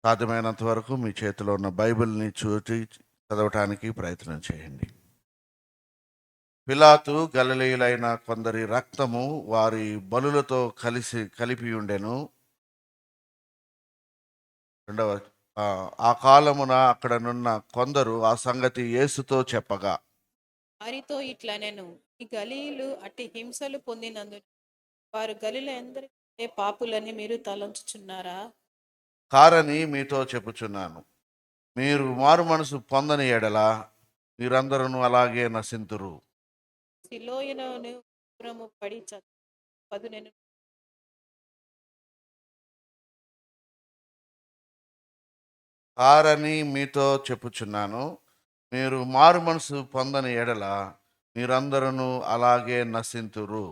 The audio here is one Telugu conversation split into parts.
సాధ్యమైనంత వరకు మీ చేతిలో ఉన్న బైబిల్ని చూసి చదవటానికి ప్రయత్నం చేయండి. పిలాతు గలిలయులైన కొందరి రక్తము వారి బలులతో కలిపి ఉండెను. రెండవ ఆ కాలమున అక్కడనున్న కొందరు ఆ సంగతి యేసుతో చెప్పగా, వారితో ఇట్లనెను, ఈ గలీలు అట్టి హింసలు పొందినందున వారు గలిలయందరికంటే పాపులని మీరు తలంచుచున్నారా? కారని మీతో చెప్పుచున్నాను. మీరు మారు మనసు పొందని ఎడల మీరందరూ అలాగే నశింతురు. సిలోయలోను దూరము పడి పదునెను కారని మీతో చెప్పుచున్నాను. మీరు మారు మనసు పొందని ఎడల మీరందరూ అలాగే నశింతురు.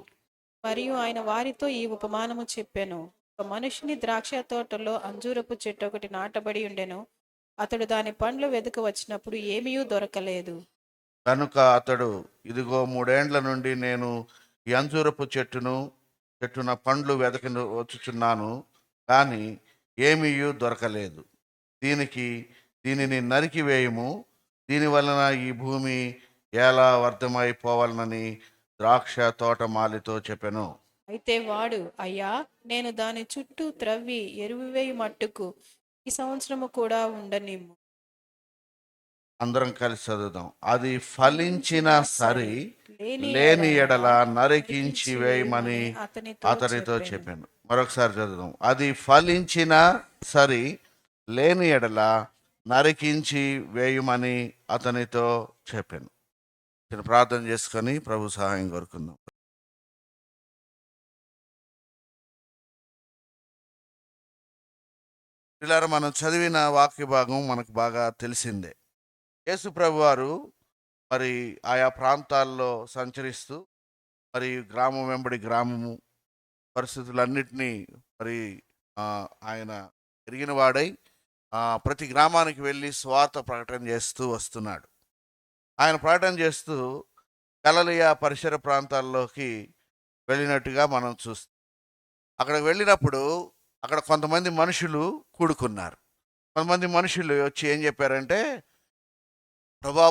మరియు ఆయన వారితో ఈ ఉపమానము చెప్పెను. ఒక మనుషుని ద్రాక్ష తోటలో అంజూరపు చెట్టు ఒకటి నాటబడి ఉండెను. అతడు దాని పండ్లు వెదక వచ్చినప్పుడు ఏమీ దొరకలేదు. కనుక అతడు, ఇదిగో 3 ఏండ్ల నుండి నేను ఈ అంజూరపు చెట్టున పండ్లు వెదకను వచ్చుచున్నాను, కానీ ఏమీయూ దొరకలేదు. దీనిని నరికి వేయము, దీని వలన ఈ భూమి ఎలా వ్యర్థమైపోవాలనని ద్రాక్ష తోట మాలితో చెప్పెను. అయితే వాడు, అయ్యా, నేను దాని చుట్టూ త్రవ్వి ఎరువు వేయి మట్టుకు ఈ సంవత్సరము కూడా ఉండనిమ్ము. అందరం కలిసి చదువుదాం. అది ఫలించిన సరి లేని లేని ఎడల ఎడల నరికించి నరికించి వేయమని వేయమని అతనితో చెప్పాను. మరొకసారి చదువుదాం. అది ఫలించిన సరి లేని ఎడల నరికించి వేయమని అతనితో చెప్పాను. నేను ప్రార్థన చేసుకొని ప్రభు సహాయం కోరుకుందాం. పిల్లలు, మనం చదివిన వాక్య భాగం మనకు బాగా తెలిసిందే. యేసు ప్రభు వారు మరి ఆయా ప్రాంతాల్లో సంచరిస్తూ మరి గ్రామం వెంబడి గ్రామము పరిస్థితులన్నిటినీ మరి ఆయన ఎరిగిన వాడై ప్రతి గ్రామానికి వెళ్ళి స్వార్థ ప్రకటన చేస్తూ వస్తున్నాడు. ఆయన ప్రకటన చేస్తూ గలిలయ పరిసర ప్రాంతాల్లోకి వెళ్ళినట్టుగా మనం చూస్తాం. అక్కడికి వెళ్ళినప్పుడు అక్కడ కొంతమంది మనుషులు కూడుకున్నారు. కొంతమంది మనుషులు వచ్చి ఏం చెప్పారంటే, ప్రభా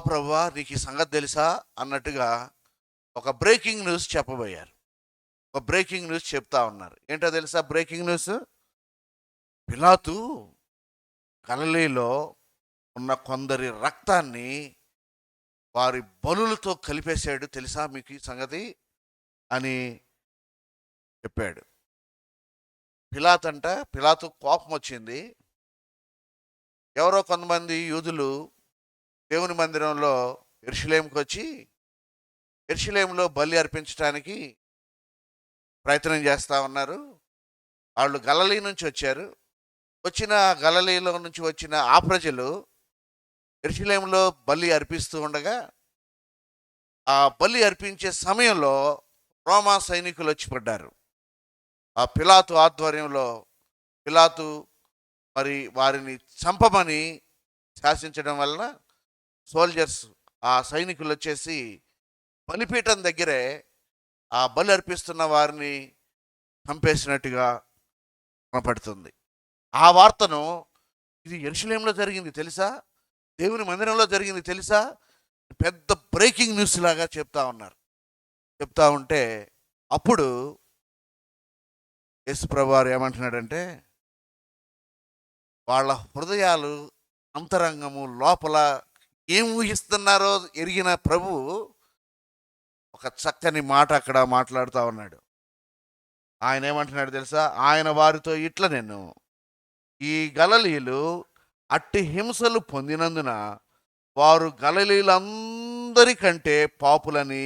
నీకు ఈ సంగతి తెలుసా అన్నట్టుగా ఒక బ్రేకింగ్ న్యూస్ చెప్పబోయారు. ఒక బ్రేకింగ్ న్యూస్ చెప్తా ఉన్నారు. ఏంటో తెలుసా బ్రేకింగ్ న్యూస్? పిలాతు గలిలయలో ఉన్న కొందరి రక్తాన్ని వారి బలులతో కలిపేశాడు, తెలుసా మీకు ఈ సంగతి అని చెప్పాడు. పిలాతు కోపం వచ్చింది. ఎవరో కొంతమంది యూదులు దేవుని మందిరంలో యెరూషలేముకి వచ్చి యెరూషలేములో బలి అర్పించడానికి ప్రయత్నం చేస్తూ ఉన్నారు. వాళ్ళు గలిలయ నుంచి వచ్చారు. గలిలయలో నుంచి వచ్చిన ఆ ప్రజలు యెరూషలేములో బలి అర్పిస్తూ ఉండగా, ఆ బలి అర్పించే సమయంలో రోమా సైనికులు వచ్చి పడ్డారు. ఆ పిలాతు ఆధ్వర్యంలో పిలాతు మరి వారిని చంపమని శాసించడం వలన సోల్జర్స్, ఆ సైనికులు వచ్చేసి బలిపీఠం దగ్గరే ఆ బలి అర్పిస్తున్న వారిని చంపేసినట్టుగా కనపడుతుంది. ఆ వార్తను, ఇది యెరూషలేములో జరిగింది తెలుసా, దేవుని మందిరంలో జరిగింది తెలుసా, పెద్ద బ్రేకింగ్ న్యూస్ లాగా చెప్తా ఉన్నారు. చెప్తా ఉంటే అప్పుడు యేసు ప్రభువారు ఏమంటున్నాడంటే, వాళ్ళ హృదయాలు అంతరంగము లోపల ఏం ఊహిస్తున్నారో ఎరిగిన ప్రభు ఒక చక్కని మాట అక్కడ మాట్లాడుతూ ఉన్నాడు. ఆయన ఏమంటున్నాడు తెలుసా? ఆయన వారితో నేను ఈ గలిలయులు అట్టి హింసలు పొందినందున వారు గలిలయులందరికంటే పాపులని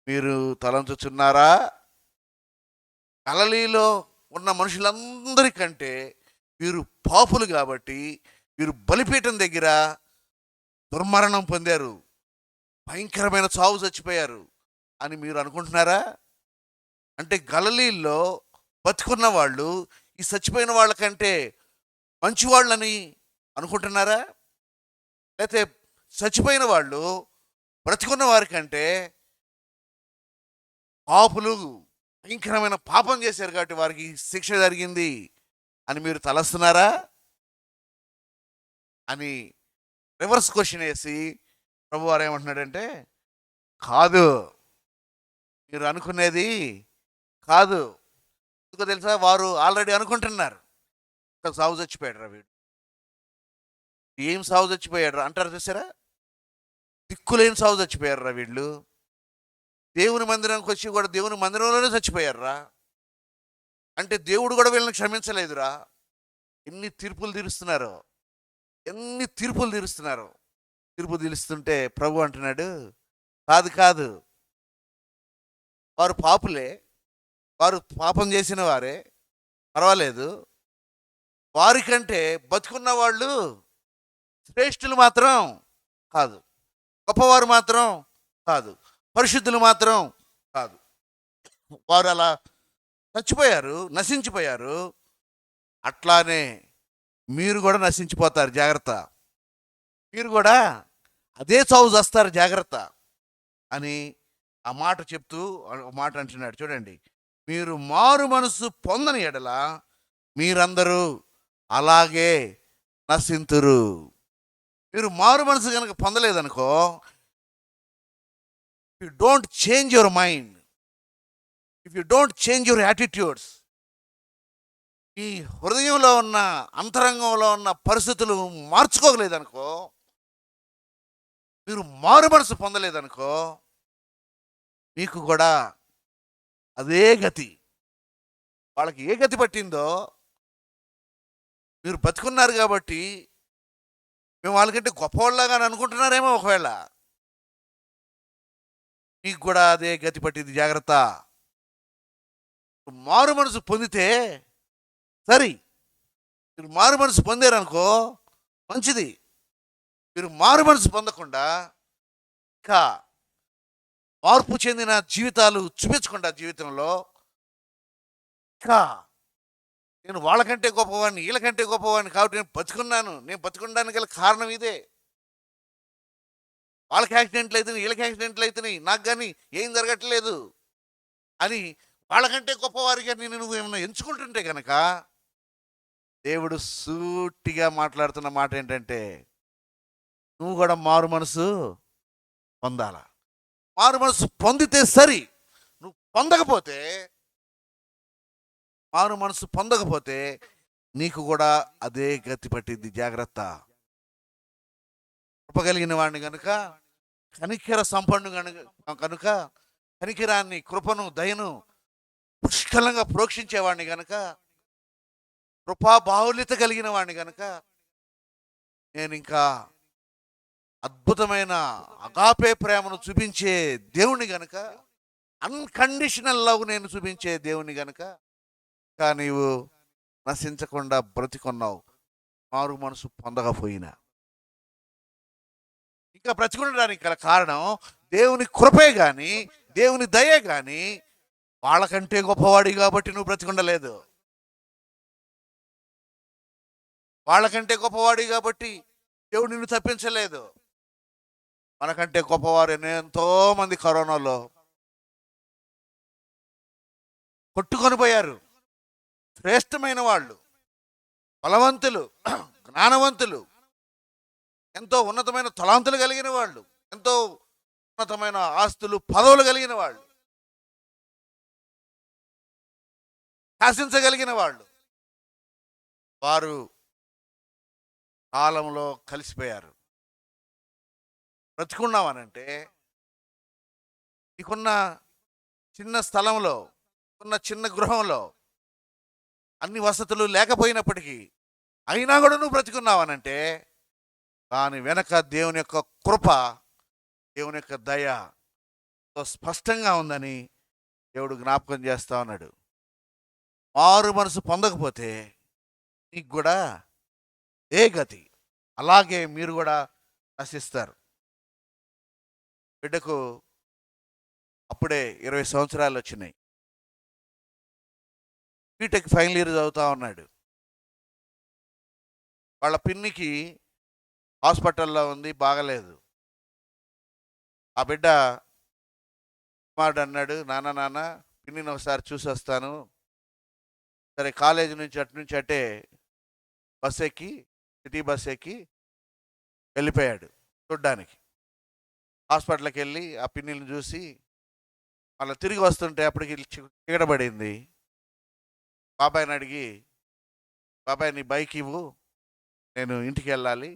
మీరు తలంచుచున్నారా? గలిలయలో ఉన్న మనుషులందరికంటే వీరు పాపులు కాబట్టి వీరు బలిపీఠం దగ్గర దుర్మరణం పొందారు, భయంకరమైన చావు చచ్చిపోయారు అని మీరు అనుకుంటున్నారా? అంటే గలిలయలో బతుకున్న వాళ్ళు ఈ చచ్చిపోయిన వాళ్ళకంటే మంచివాళ్ళని అనుకుంటున్నారా? లేకపోతే చచ్చిపోయిన వాళ్ళు బ్రతికున్న వారికంటే పాపులు, భయంకరమైన పాపం చేశారు కాబట్టి వారికి శిక్ష జరిగింది అని మీరు తలస్తున్నారా అని రివర్స్ క్వశ్చన్ వేసి ప్రభువారు ఏమంటున్నాడంటే, కాదు, మీరు అనుకునేది కాదు. ఎందుకో తెలుసా, వారు ఆల్రెడీ అనుకుంటున్నారు, సాగు చచ్చిపోయాడు రా వీడు, ఏం సాగు చచ్చిపోయాడు రా అంటారు చూసారా, దిక్కులేని సాగు చచ్చిపోయారు రా వీళ్ళు, దేవుని మందిరానికి వచ్చి కూడా దేవుని మందిరంలోనే చచ్చిపోయారు రా, అంటే దేవుడు కూడా వీళ్ళని క్షమించలేదురా. ఎన్ని తీర్పులు తీరుస్తున్నారు, ఎన్ని తీర్పులు తీరుస్తున్నారు. తీర్పు తీరుస్తుంటే ప్రభు అంటున్నాడు, కాదు కాదు, వారు పాపులే, వారు పాపం చేసిన వారే, పర్వాలేదు, వారికంటే బతుకున్న వాళ్ళు శ్రేష్ఠులు మాత్రం కాదు, గొప్పవారు మాత్రం కాదు, పరిశుద్ధులు మాత్రం కాదు. వారు అలా చచ్చిపోయారు, నశించిపోయారు. అట్లానే మీరు కూడా నశించిపోతారు, జాగ్రత్త. మీరు కూడా అదే చావు చేస్తారు, జాగ్రత్త అని ఆ మాట చెప్తూ ఒక మాట అంటున్నాడు చూడండి. మీరు మారు మనసు పొందని ఎడల మీరందరూ అలాగే నశింతురు. మీరు మారు మనసు కనుక పొందలేదనుకో, you don't change your mind, if you don't change your attitudes, ఈ హృదయంలో ఉన్న అంతరంగంలో ఉన్న పరిస్థితులు మార్చుకోగలేదనుకో, మీరు మారు మనసు పొందలేదనుకో, మీకు కూడా అదే గతి. వాళ్ళకి ఏ గతి పట్టిందో, మీరు బతుకున్నారు కాబట్టి మేము వాళ్ళకంటే గొప్పవాళ్ళగా అనుకుంటున్నారేమో, ఒకవేళ మీకు కూడా అదే గతి పట్టింది, జాగ్రత్త. మారు మనసు పొందితే సరి, మీరు మారు మనసు పొందారనుకో మంచిది. మీరు మారు మనసు పొందకుండా ఇంకా మార్పు చెందిన జీవితాలు చూపించకుండా జీవితంలో, ఇంకా నేను వాళ్ళకంటే గొప్పవాడిని, వీళ్ళకంటే గొప్పవాడిని కాబట్టి నేను బతుకున్నాను, నేను బతుకున్నానికి గల కారణం ఇదే, వాళ్ళకి యాక్సిడెంట్లు అవుతున్నాయి, వీళ్ళకి యాక్సిడెంట్లు అవుతున్నాయి, నాకు కానీ ఏం జరగట్లేదు అని వాళ్ళకంటే గొప్పవారిగా నువ్వు ఏమైనా ఎంచుకుంటుంటే కనుక, దేవుడు సూటిగా మాట్లాడుతున్న మాట ఏంటంటే, నువ్వు కూడా మారు మనసు పొందాల. మారు మనసు పొందితే సరి, నువ్వు పొందకపోతే, మారు మనసు పొందకపోతే నీకు కూడా అదే గతి పట్టింది, జాగ్రత్త. కృపగలిగిన వాడిని కనుక, కనికర సంపన్ను కనుక, కనికరాన్ని, కృపను, దయను పుష్కలంగా ప్రోక్షించేవాడిని కనుక, కృపా బాహుల్యత కలిగిన వాడిని కనుక, నేను ఇంకా అద్భుతమైన అగాపే ప్రేమను చూపించే దేవుని గనుక, అన్కండిషనల్ లవ్ నేను చూపించే దేవుని గనుక, ఇంకా నీవు నశించకుండా బ్రతికున్నావు, మారు మనసు పొందకపోయినా. ఇంకా బ్రతికుండడానికి గల కారణం దేవుని కృపే కానీ, దేవుని దయే కానీ, వాళ్ళకంటే గొప్పవాడి కాబట్టి నువ్వు బ్రతికుండలేదు. వాళ్ళకంటే గొప్పవాడి కాబట్టి దేవుడు నిన్ను తప్పించలేదు. మనకంటే గొప్పవారు ఎంతో మంది కరోనాలో కొట్టుకొని పోయారు. శ్రేష్టమైన వాళ్ళు, బలవంతులు, జ్ఞానవంతులు, ఎంతో ఉన్నతమైన తలాంతులు కలిగిన వాళ్ళు, ఎంతో ఉన్నతమైన ఆస్తులు, పదవులు కలిగిన వాళ్ళు, శాసించగలిగిన వాళ్ళు, వారు కాలంలో కలిసిపోయారు. బ్రతుకున్నామనంటే నీకున్న చిన్న స్థలంలో, ఉన్న చిన్న గృహంలో అన్ని వసతులు లేకపోయినప్పటికీ, అయినా కూడా నువ్వు బ్రతుకున్నావనంటే దాని వెనక దేవుని యొక్క కృప, దేవుని యొక్క దయ స్పష్టంగా ఉందని దేవుడు జ్ఞాపకం చేస్తా ఉన్నాడు. మారు మనసు పొందకపోతే నీకు కూడా ఏ గతి, అలాగే మీరు కూడా నశిస్తారు. బిడ్డకు అప్పుడే 20 సంవత్సరాలు వచ్చినాయి, బీటెక్ ఫైనల్ ఇయర్ చదువుతా ఉన్నాడు. వాళ్ళ పిన్నికి హాస్పిటల్లో ఉంది, బాగలేదు. ఆ బిడ్డ కుమారుడు అన్నాడు, నాన్న పిన్నిని ఒకసారి చూసి వస్తాను, సరే కాలేజీ నుంచి అటు నుంచి అటే బస్ ఎక్కి, సిటీ బస్ ఎక్కి వెళ్ళిపోయాడు చూడ్డానికి. హాస్పిటల్‌కి వెళ్ళి ఆ పిన్నిని చూసి మళ్ళీ తిరిగి వస్తుంటే అప్పటికి చీకటి పడింది. బాబాయ్‌ని అడిగి, "బాబాయ్ నీ బైక్ ఇవ్వు, నేను ఇంటికి వెళ్ళాలి."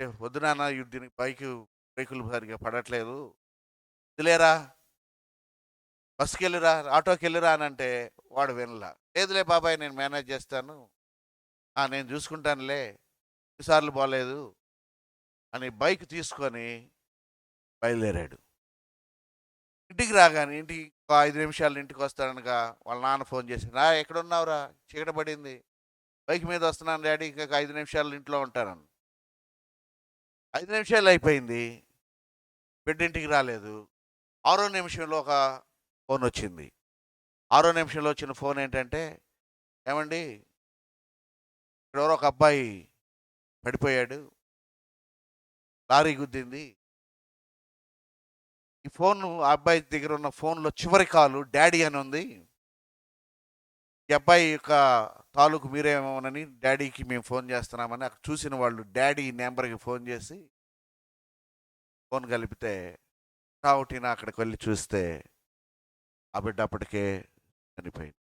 "ఏ వద్దు నాన్న, దీనికి బ్రేకులు సరిగ్గా పడట్లేదు. వదిలేరా, బస్సుకి వెళ్ళిరా, ఆటోకి వెళ్ళిరా" అని అంటే వాడు వినలా. "లేదులే బాబాయ్, నేను మేనేజ్ చేస్తాను. నేను చూసుకుంటానులే, ఎన్నిసార్లు పోలేదు" అని బైక్ తీసుకొని బయలుదేరాడు. ఇంటికి రాగానే ఒక 5 నిమిషాల్లో ఇంటికి వస్తాడనగా వాళ్ళ నాన్న ఫోన్ చేసి, ఎక్కడున్నావురా, చీకటి పడింది, బైక్ మీద వస్తున్నాను డాడీ, ఇంకొక 5 నిమిషాల్లో ఇంట్లో ఉంటానని. 5 నిమిషాలు అయిపోయింది, బిడ్డ ఇంటికి రాలేదు. ఆరో నిమిషంలో ఒక ఫోన్ వచ్చింది. ఆరో నిమిషంలో వచ్చిన ఫోన్ ఏంటంటే, "ఏమండి, ఇక్కడ ఎవరో ఒక అబ్బాయి పడిపోయాడు, లారీ గుద్దింది." ఈ ఫోను, ఆ అబ్బాయి దగ్గర ఉన్న ఫోన్లో చివరి కాలు డాడీ అని ఉంది. ఈ అబ్బాయి యొక్క తాలూకు మీరేమోనని డాడీకి మేము ఫోన్ చేస్తున్నామని అక్కడ చూసిన వాళ్ళు డాడీ నెంబర్కి ఫోన్ చేసి ఫోన్ కలిపితే టావుటిన అక్కడికి వెళ్ళి చూస్తే ఆ బిడ్డ అప్పటికే చనిపోయింది.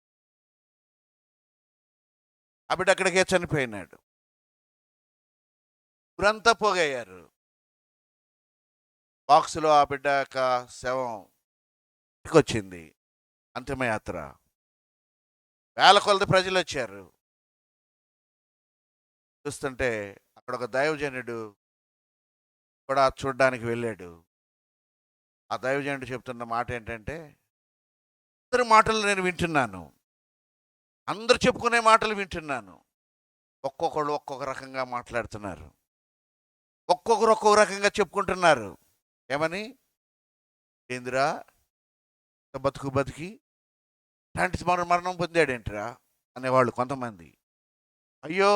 ఆ బిడ్డ అక్కడికే చనిపోయినాడు. ఊరంతా పోగయ్యారు. బాక్సులో ఆ బిడ్డ యొక్క శవం ఇంటికొచ్చింది. అంతిమయాత్ర. వేల కొలది ప్రజలు వచ్చారు. చూస్తుంటే అక్కడ ఒక దైవజనుడు కూడా చూడడానికి వెళ్ళాడు. ఆ దైవజనుడు చెప్తున్న మాట ఏంటంటే, అందరి మాటలు నేను వింటున్నాను, అందరు చెప్పుకునే మాటలు వింటున్నాను. ఒక్కొక్కళ్ళు ఒక్కొక్క రకంగా మాట్లాడుతున్నారు, ఒక్కొక్కరు ఒక్కొక్క రకంగా చెప్పుకుంటున్నారు. ఏమని? ఏందిరా, బతుకు బతికి ఇలాంటి మరణం పొందాడేంటిరా అనేవాళ్ళు కొంతమంది. అయ్యో,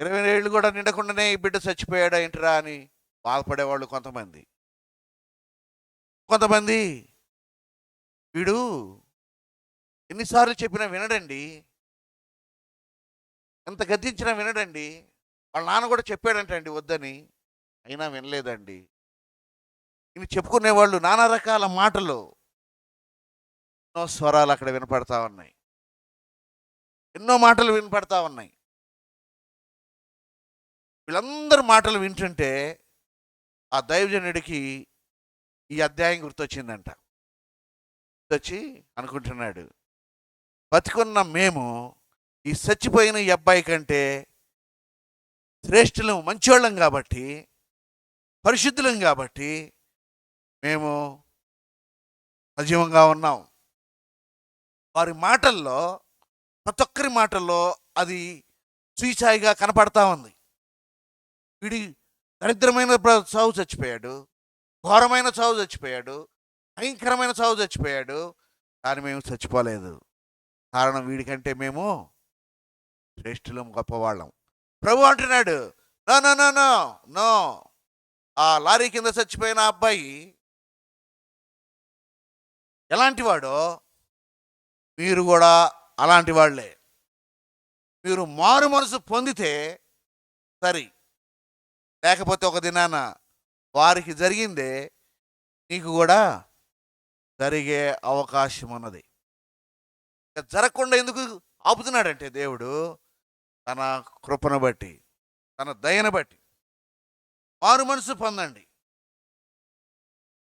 20 ఏళ్ళు కూడా నిండకుండానే ఈ బిడ్డ చచ్చిపోయాడా ఏంటిరా అని బాధపడేవాళ్ళు కొంతమంది. కొంతమంది, వీడు ఎన్నిసార్లు చెప్పినా వినడండి, ఎంత గద్దించినా వినడండి, వాళ్ళ నాన్న కూడా చెప్పాడంటండి వద్దని, అయినా వినలేదండి. ఇవి చెప్పుకునేవాళ్ళు నానా రకాల మాటలు, ఎన్నో స్వరాలు అక్కడ వినపడతా ఉన్నాయి, ఎన్నో మాటలు వినపడతా ఉన్నాయి. వీళ్ళందరి మాటలు వింటుంటే ఆ దైవజనుడికి ఈ అధ్యాయం గుర్తొచ్చిందంట. గుర్తొచ్చి అనుకుంటున్నాడు, బతికున్న మేము ఈ చచ్చిపోయిన ఈ అబ్బాయి కంటే శ్రేష్ఠులం, మంచోళ్ళం కాబట్టి, పరిశుద్ధులం కాబట్టి మేము సజీవంగా ఉన్నాం. వారి మాటల్లో, ప్రతి ఒక్కరి మాటల్లో అది సూచాయిగా కనపడతా ఉంది. వీడి దరిద్రమైన చావు చచ్చిపోయాడు, ఘోరమైన చావు చచ్చిపోయాడు, భయంకరమైన చావు చచ్చిపోయాడు, కానీ మేము చచ్చిపోలేదు. కారణం వీడికంటే మేము శ్రేష్ఠులం, గొప్పవాళ్ళం. ప్రభు అంటున్నాడు, no no no no no, ఆ లారీ కింద చచ్చిపోయిన అబ్బాయి ఎలాంటి వాడో మీరు కూడా అలాంటి వాళ్ళే. మీరు మారు మనసు పొందితే సరి, లేకపోతే ఒక దినాన వారికి జరిగిందే నీకు కూడా జరిగే అవకాశం ఉన్నది. జరగకుండా ఎందుకు ఆపుతున్నాడంటే దేవుడు తన కృపను బట్టి, తన దయను బట్టి మారు మనసు పొందండి.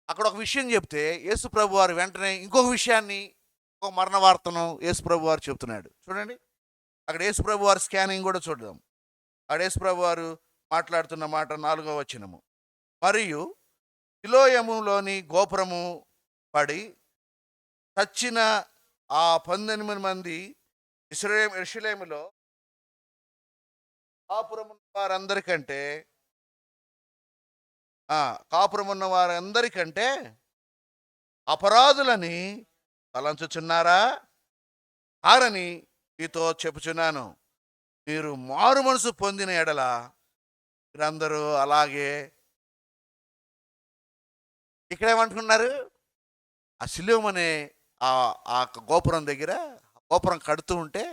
అక్కడ ఒక విషయం చెప్తే యేసు ప్రభు వారు వెంటనే ఇంకొక విషయాన్ని, ఒక మరణ వార్తను యేసు ప్రభు వారు చెప్తున్నాడు. చూడండి, అక్కడ యేసు ప్రభు వారి స్కానింగ్ కూడా చూద్దాం. అక్కడ యేసు ప్రభు వారు మాట్లాడుతున్న మాట 4వ వచనము. మరియు సిలోయములోని గోపురము పడి చచ్చిన ఆ 18 మంది యెరూషలేములో కాపురమున్న వారందరికంటే అపరాధులని తలంచుచున్నారా? కారని మీతో చెప్పుచున్నాను. మీరు మారు మనసు పొందిన ఎడల మీరందరూ అలాగే. ఇక్కడేమంటున్నారు? ఆ సిలువ అనే ఆ గోపురం దగ్గర గోపురం కడుతూ ఉంటే,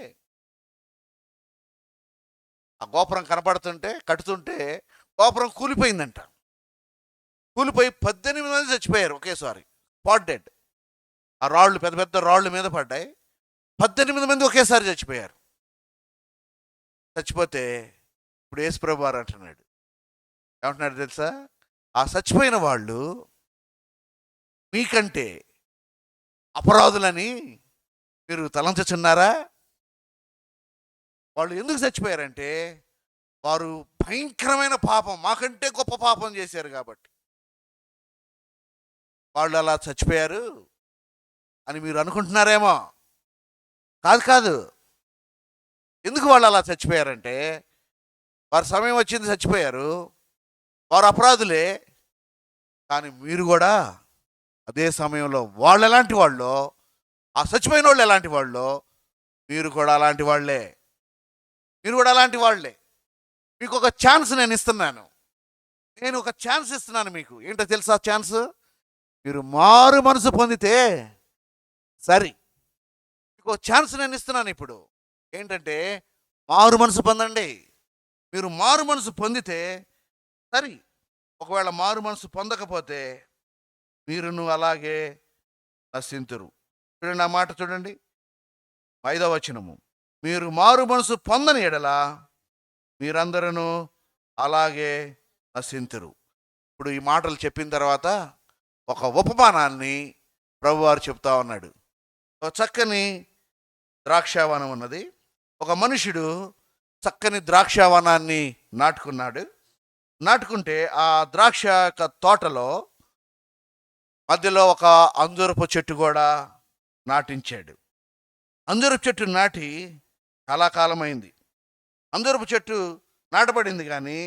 ఆ గోపురం కనపడుతుంటే కడుతుంటే గోపురం కూలిపోయిందంట. కూలిపోయి 18 మంది చచ్చిపోయారు ఒకేసారి. Spot dead. ఆ రాళ్ళు పెద్ద పెద్ద రాళ్ళు మీద పడ్డాయి. 18 మంది ఒకేసారి చచ్చిపోయారు. చచ్చిపోతే ఇప్పుడు యేసుప్రభు వారు అంటున్నాడు, ఏమంటున్నాడు తెలుసా? ఆ చచ్చిపోయిన వాళ్ళు మీకంటే అపరాధులని మీరు తలంచుచున్నారా? వాళ్ళు ఎందుకు చచ్చిపోయారంటే వారు భయంకరమైన పాపం, మాకంటే గొప్ప పాపం చేశారు కాబట్టి వాళ్ళు అలా చచ్చిపోయారు అని మీరు అనుకుంటున్నారేమో. కాదు కాదు. ఎందుకు వాళ్ళు అలా చచ్చిపోయారంటే వారి సమయం వచ్చింది, చచ్చిపోయారు. వారు అపరాధులే. కానీ మీరు కూడా అదే సమయంలో వాళ్ళు ఎలాంటి వాళ్ళో, ఆ చచ్చిపోయిన వాళ్ళు ఎలాంటి వాళ్ళో, మీరు కూడా అలాంటి వాళ్ళే. మీరు కూడా అలాంటి వాళ్ళే. మీకు ఒక ఛాన్స్ నేను ఇస్తున్నాను. నేను ఒక ఛాన్స్ ఇస్తున్నాను మీకు. ఏంటో తెలుసా ఛాన్స్? మీరు మారు మనసు పొందితే సరి. మీకు ఒక ఛాన్స్ నేను ఇస్తున్నాను ఇప్పుడు. ఏంటంటే మారు మనసు పొందండి. మీరు మారు మనసు పొందితే సరి. ఒకవేళ మారు మనసు పొందకపోతే మీరును అలాగే నశింతురు. చూడండి, ఆ మాట చూడండి, 5వ వచనము. మీరు మారు మనసు పొందని ఎడల మీరందరూ అలాగే నశింతురు. ఇప్పుడు ఈ మాటలు చెప్పిన తర్వాత ఒక ఉపమానాన్ని ప్రభువారు చెప్తా ఉన్నాడు. ఒక చక్కని ద్రాక్షావనం ఉన్నది. ఒక మనుషుడు చక్కని ద్రాక్షావనాన్ని నాటుకున్నాడు. నాటుకుంటే ఆ ద్రాక్ష యొక్క తోటలో మధ్యలో ఒక అంజూరపు చెట్టు కూడా నాటించాడు. అంజూరపు చెట్టు నాటి చాలా కాలమైంది. అంజూరపు చెట్టు నాటబడింది, కానీ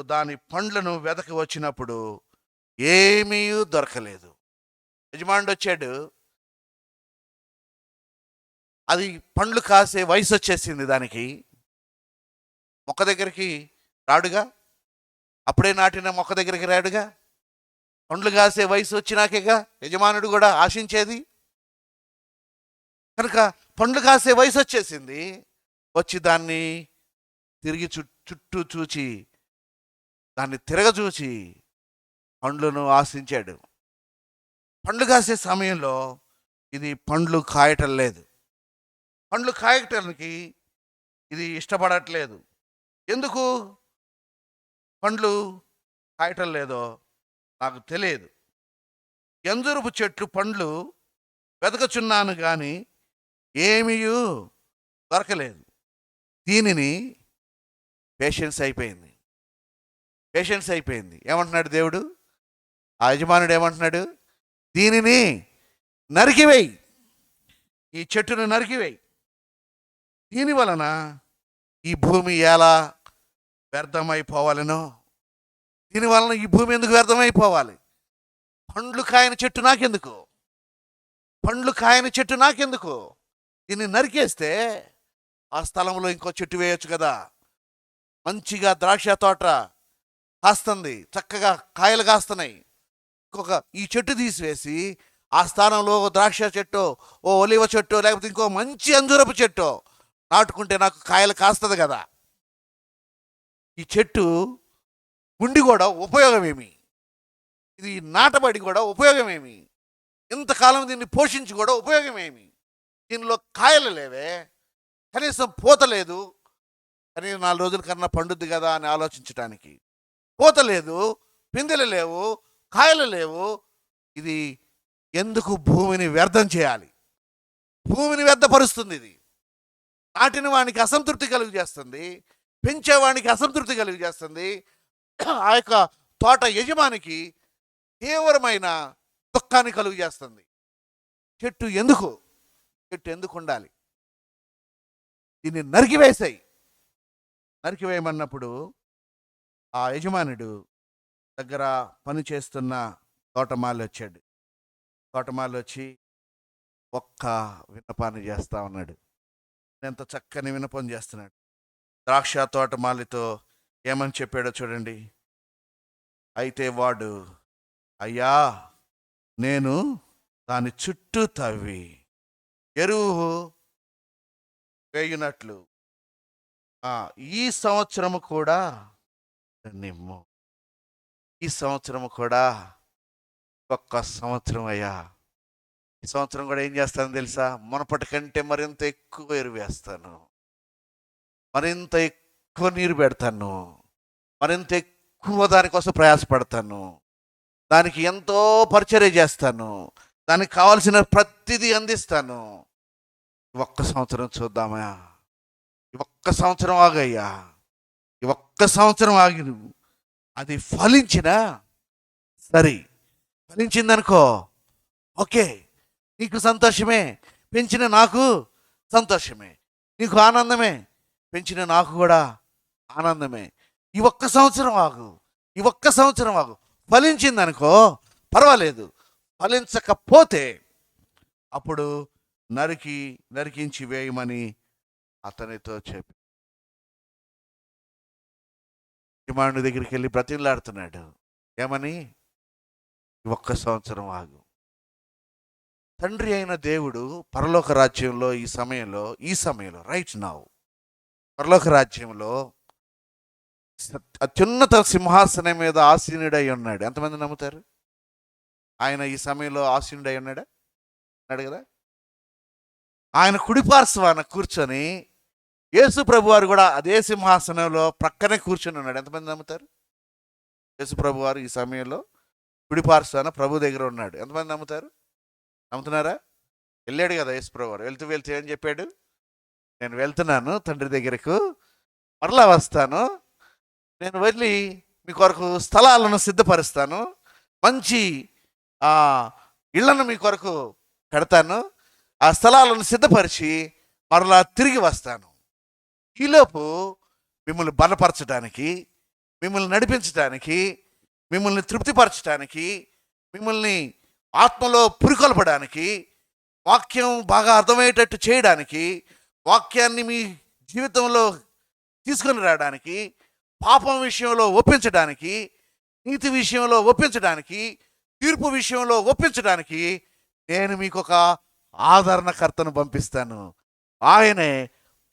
దాని పండ్లను వెతకి వచ్చినప్పుడు ఏమీ దొరకలేదు. యజమానుడు వచ్చాడు, అది పండ్లు కాసే వయసు వచ్చేసింది దానికి. మొక్క దగ్గరికి రాడుగా, అప్పుడే నాటిన మొక్క దగ్గరికి రాడుగా. పండ్లు కాసే వయసు వచ్చినాకేగా యజమానుడు కూడా ఆశించేది. కనుక పండ్లు కాసే వయసు వచ్చేసింది. వచ్చి దాన్ని తిరిగి చుట్టూ చూచి, దాన్ని తిరగచూచి పండ్లను ఆశించాడు. పండ్లు కాసే సమయంలో ఇది పండ్లు కాయటం లేదు. పండ్లు కాయటానికి ఇది ఇష్టపడట్లేదు. ఎందుకు పండ్లు కాయటం లేదో నాకు తెలియదు. అంజూరపు చెట్లు పండ్లు వెతకచున్నాను కానీ ఏమీ దొరకలేదు. దీనిని పేషెన్స్ అయిపోయింది. ఏమంటున్నాడు దేవుడు? ఆ యజమానుడు ఏమంటున్నాడు? దీనిని నరికివేయి, ఈ చెట్టును నరికివేయి. దీని వలన ఈ భూమి ఎలా వ్యర్థమైపోవాలనో, దీని వలన ఈ భూమి ఎందుకు వ్యర్థమైపోవాలి? పండ్లు కాయని చెట్టు నాకెందుకు? దీన్ని నరికేస్తే ఆ స్థలంలో ఇంకో చెట్టు వేయొచ్చు కదా. మంచిగా ద్రాక్ష తోట కాస్తుంది, చక్కగా కాయలు కాస్తున్నాయి. ఈ చెట్టు తీసివేసి ఆ స్థానంలో ఓ ద్రాక్ష చెట్టు, ఓ ఒలివ చెట్టు, లేకపోతే ఇంకో మంచి అంజూరపు చెట్టు నాటుకుంటే నాకు కాయలు కాస్తుంది కదా. ఈ చెట్టు ఉండి కూడా ఉపయోగమేమి? ఇది నాటబడి కూడా ఉపయోగమేమి? ఇంతకాలం దీన్ని పోషించి కూడా ఉపయోగమేమి? దీనిలో కాయలు లేవే, కనీసం పూత లేదు. కనీసం 4 రోజుల కన్నా పండుద్ది కదా అని ఆలోచించడానికి. పూత లేదు, పిందెలు లేవు, కాయలు లేవు. ఇది ఎందుకు భూమిని వ్యర్థం చేయాలి? భూమిని వ్యర్థపరుస్తుంది. ఇది నాటిన వానికి అసంతృప్తి కలుగు చేస్తుంది, పెంచేవానికి అసంతృప్తి కలుగు చేస్తుంది. ఆ యొక్క తోట యజమానికి తీవ్రమైన దుఃఖాన్ని కలుగు చేస్తుంది. చెట్టు ఎందుకు ఉండాలి? దీన్ని నరికివేయమన్నప్పుడు ఆ యజమానుడు దగ్గర పని చేస్తున్న తోటమాలి వచ్చాడు. తోటమాలి వచ్చి ఒక్క విన్నపాన్ని చేస్తా ఉన్నాడు. ఎంత చక్కని విన్నపం చేస్తున్నాడు. ద్రాక్ష తోటమాలితో ఏమని చెప్పాడో చూడండి. అయితే వాడు, అయ్యా, నేను దాని చుట్టూ తవ్వి ఎరువు వేయునట్లు ఈ సంవత్సరము కూడా నిమ్ము. ఈ సంవత్సరము కూడా ఒక్క సంవత్సరం అయ్యా. ఈ సంవత్సరం కూడా ఏం చేస్తాను తెలుసా? మునపటి కంటే మరింత ఎక్కువ ఎరువు వేస్తాను, మరింత ఎక్కువ నీరు పెడతాను, మరింత ఎక్కువ దానికోసం ప్రయాసపడతాను, దానికి ఎంతో పరిచర్య చేస్తాను, దానికి కావాల్సిన ప్రతిదీ అందిస్తాను. ఒక్క సంవత్సరం చూద్దామా? ఈ ఒక్క సంవత్సరం ఆగయ్యా, ఈ ఒక్క సంవత్సరం ఆగి నువ్వు అది ఫలించినా సరే, ఫలించిందనుకో ఓకే, నీకు సంతోషమే, పెంచిన నాకు సంతోషమే, నీకు ఆనందమే, పెంచిన నాకు కూడా ఆనందమే. ఈ ఒక్క సంవత్సరం ఆగు, ఈ ఒక్క సంవత్సరం ఆగు. ఫలించిందనుకో పర్వాలేదు, ఫలించకపోతే అప్పుడు నరికించి వేయమని అతనితో చెప్పి యజమానుడి దగ్గరికి వెళ్ళి బ్రతిమలాడుతున్నాడు. ఏమని? ఒక్క సంవత్సరం ఆగు. తండ్రి అయిన దేవుడు పరలోక రాజ్యంలో ఈ సమయంలో రైట్ నౌ పరలోక రాజ్యంలో అత్యున్నత సింహాసనం మీద ఆసీనుడై ఉన్నాడు. ఎంతమంది నమ్ముతారు? ఆయన ఈ సమయంలో ఆసీనుడై ఉన్నాడా? అన్నాడు కదా. ఆయన కుడిపార్శ్వాన కూర్చొని యేసు ప్రభు వారు కూడా అదే సింహాసనంలో ప్రక్కనే కూర్చొని ఉన్నాడు. ఎంతమంది నమ్ముతారు? యేసు ప్రభు వారు ఈ సమయంలో కుడిపార్శ్వాన ప్రభు దగ్గర ఉన్నాడు. ఎంతమంది నమ్ముతారు? నమ్ముతున్నారా? వెళ్ళాడు కదా యేసు ప్రభు వారు. వెళ్తూ ఏం చెప్పాడు? నేను వెళ్తున్నాను తండ్రి దగ్గరకు, మరలా వస్తాను, నేను వెళ్ళి మీ కొరకు స్థలాలను సిద్ధపరుస్తాను, మంచి ఇళ్లను మీ కొరకు కడతాను, ఆ స్థలాలను సిద్ధపరిచి మరలా తిరిగి వస్తాను. ఈలోపు మిమ్మల్ని బలపరచడానికి, మిమ్మల్ని నడిపించడానికి, మిమ్మల్ని తృప్తిపరచడానికి, మిమ్మల్ని ఆత్మలో పురికొల్పడానికి, వాక్యం బాగా అర్థమయ్యేటట్టు చేయడానికి, వాక్యాన్ని మీ జీవితంలో తీసుకుని రావడానికి, పాపం విషయంలో ఒప్పించడానికి, నీతి విషయంలో ఒప్పించడానికి, తీర్పు విషయంలో ఒప్పించడానికి నేను మీకు ఒక ఆదరణకర్తను పంపిస్తాను. ఆయనే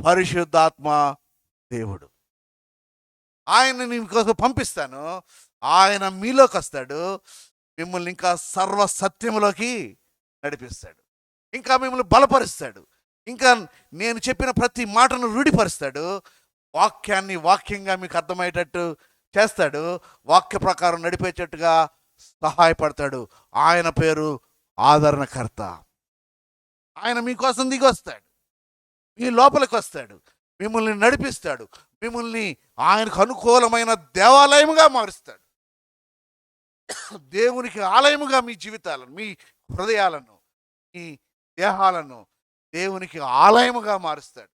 పరిశుద్ధాత్మ దేవుడు. ఆయన్ని మీకోసం పంపిస్తాను. ఆయన మీలోకి వస్తాడు, మిమ్మల్ని ఇంకా సర్వ సత్యములోకి నడిపిస్తాడు, ఇంకా మిమ్మల్ని బలపరుస్తాడు, ఇంకా నేను చెప్పిన ప్రతి మాటను రూఢిపరుస్తాడు, వాక్యాన్ని వాక్యంగా మీకు అర్థమయ్యేటట్టు చేస్తాడు, వాక్య ప్రకారం నడిపేటట్టుగా సహాయపడతాడు. ఆయన పేరు ఆదరణకర్త. ఆయన మీకోసం దిగి వస్తాడు, మీ లోపలికి వస్తాడు, మిమ్మల్ని నడిపిస్తాడు, మిమ్మల్ని ఆయనకు అనుకూలమైన దేవాలయముగా మారుస్తాడు. దేవునికి ఆలయముగా మీ జీవితాలను, మీ హృదయాలను, మీ దేహాలను దేవునికి ఆలయముగా మారుస్తాడు,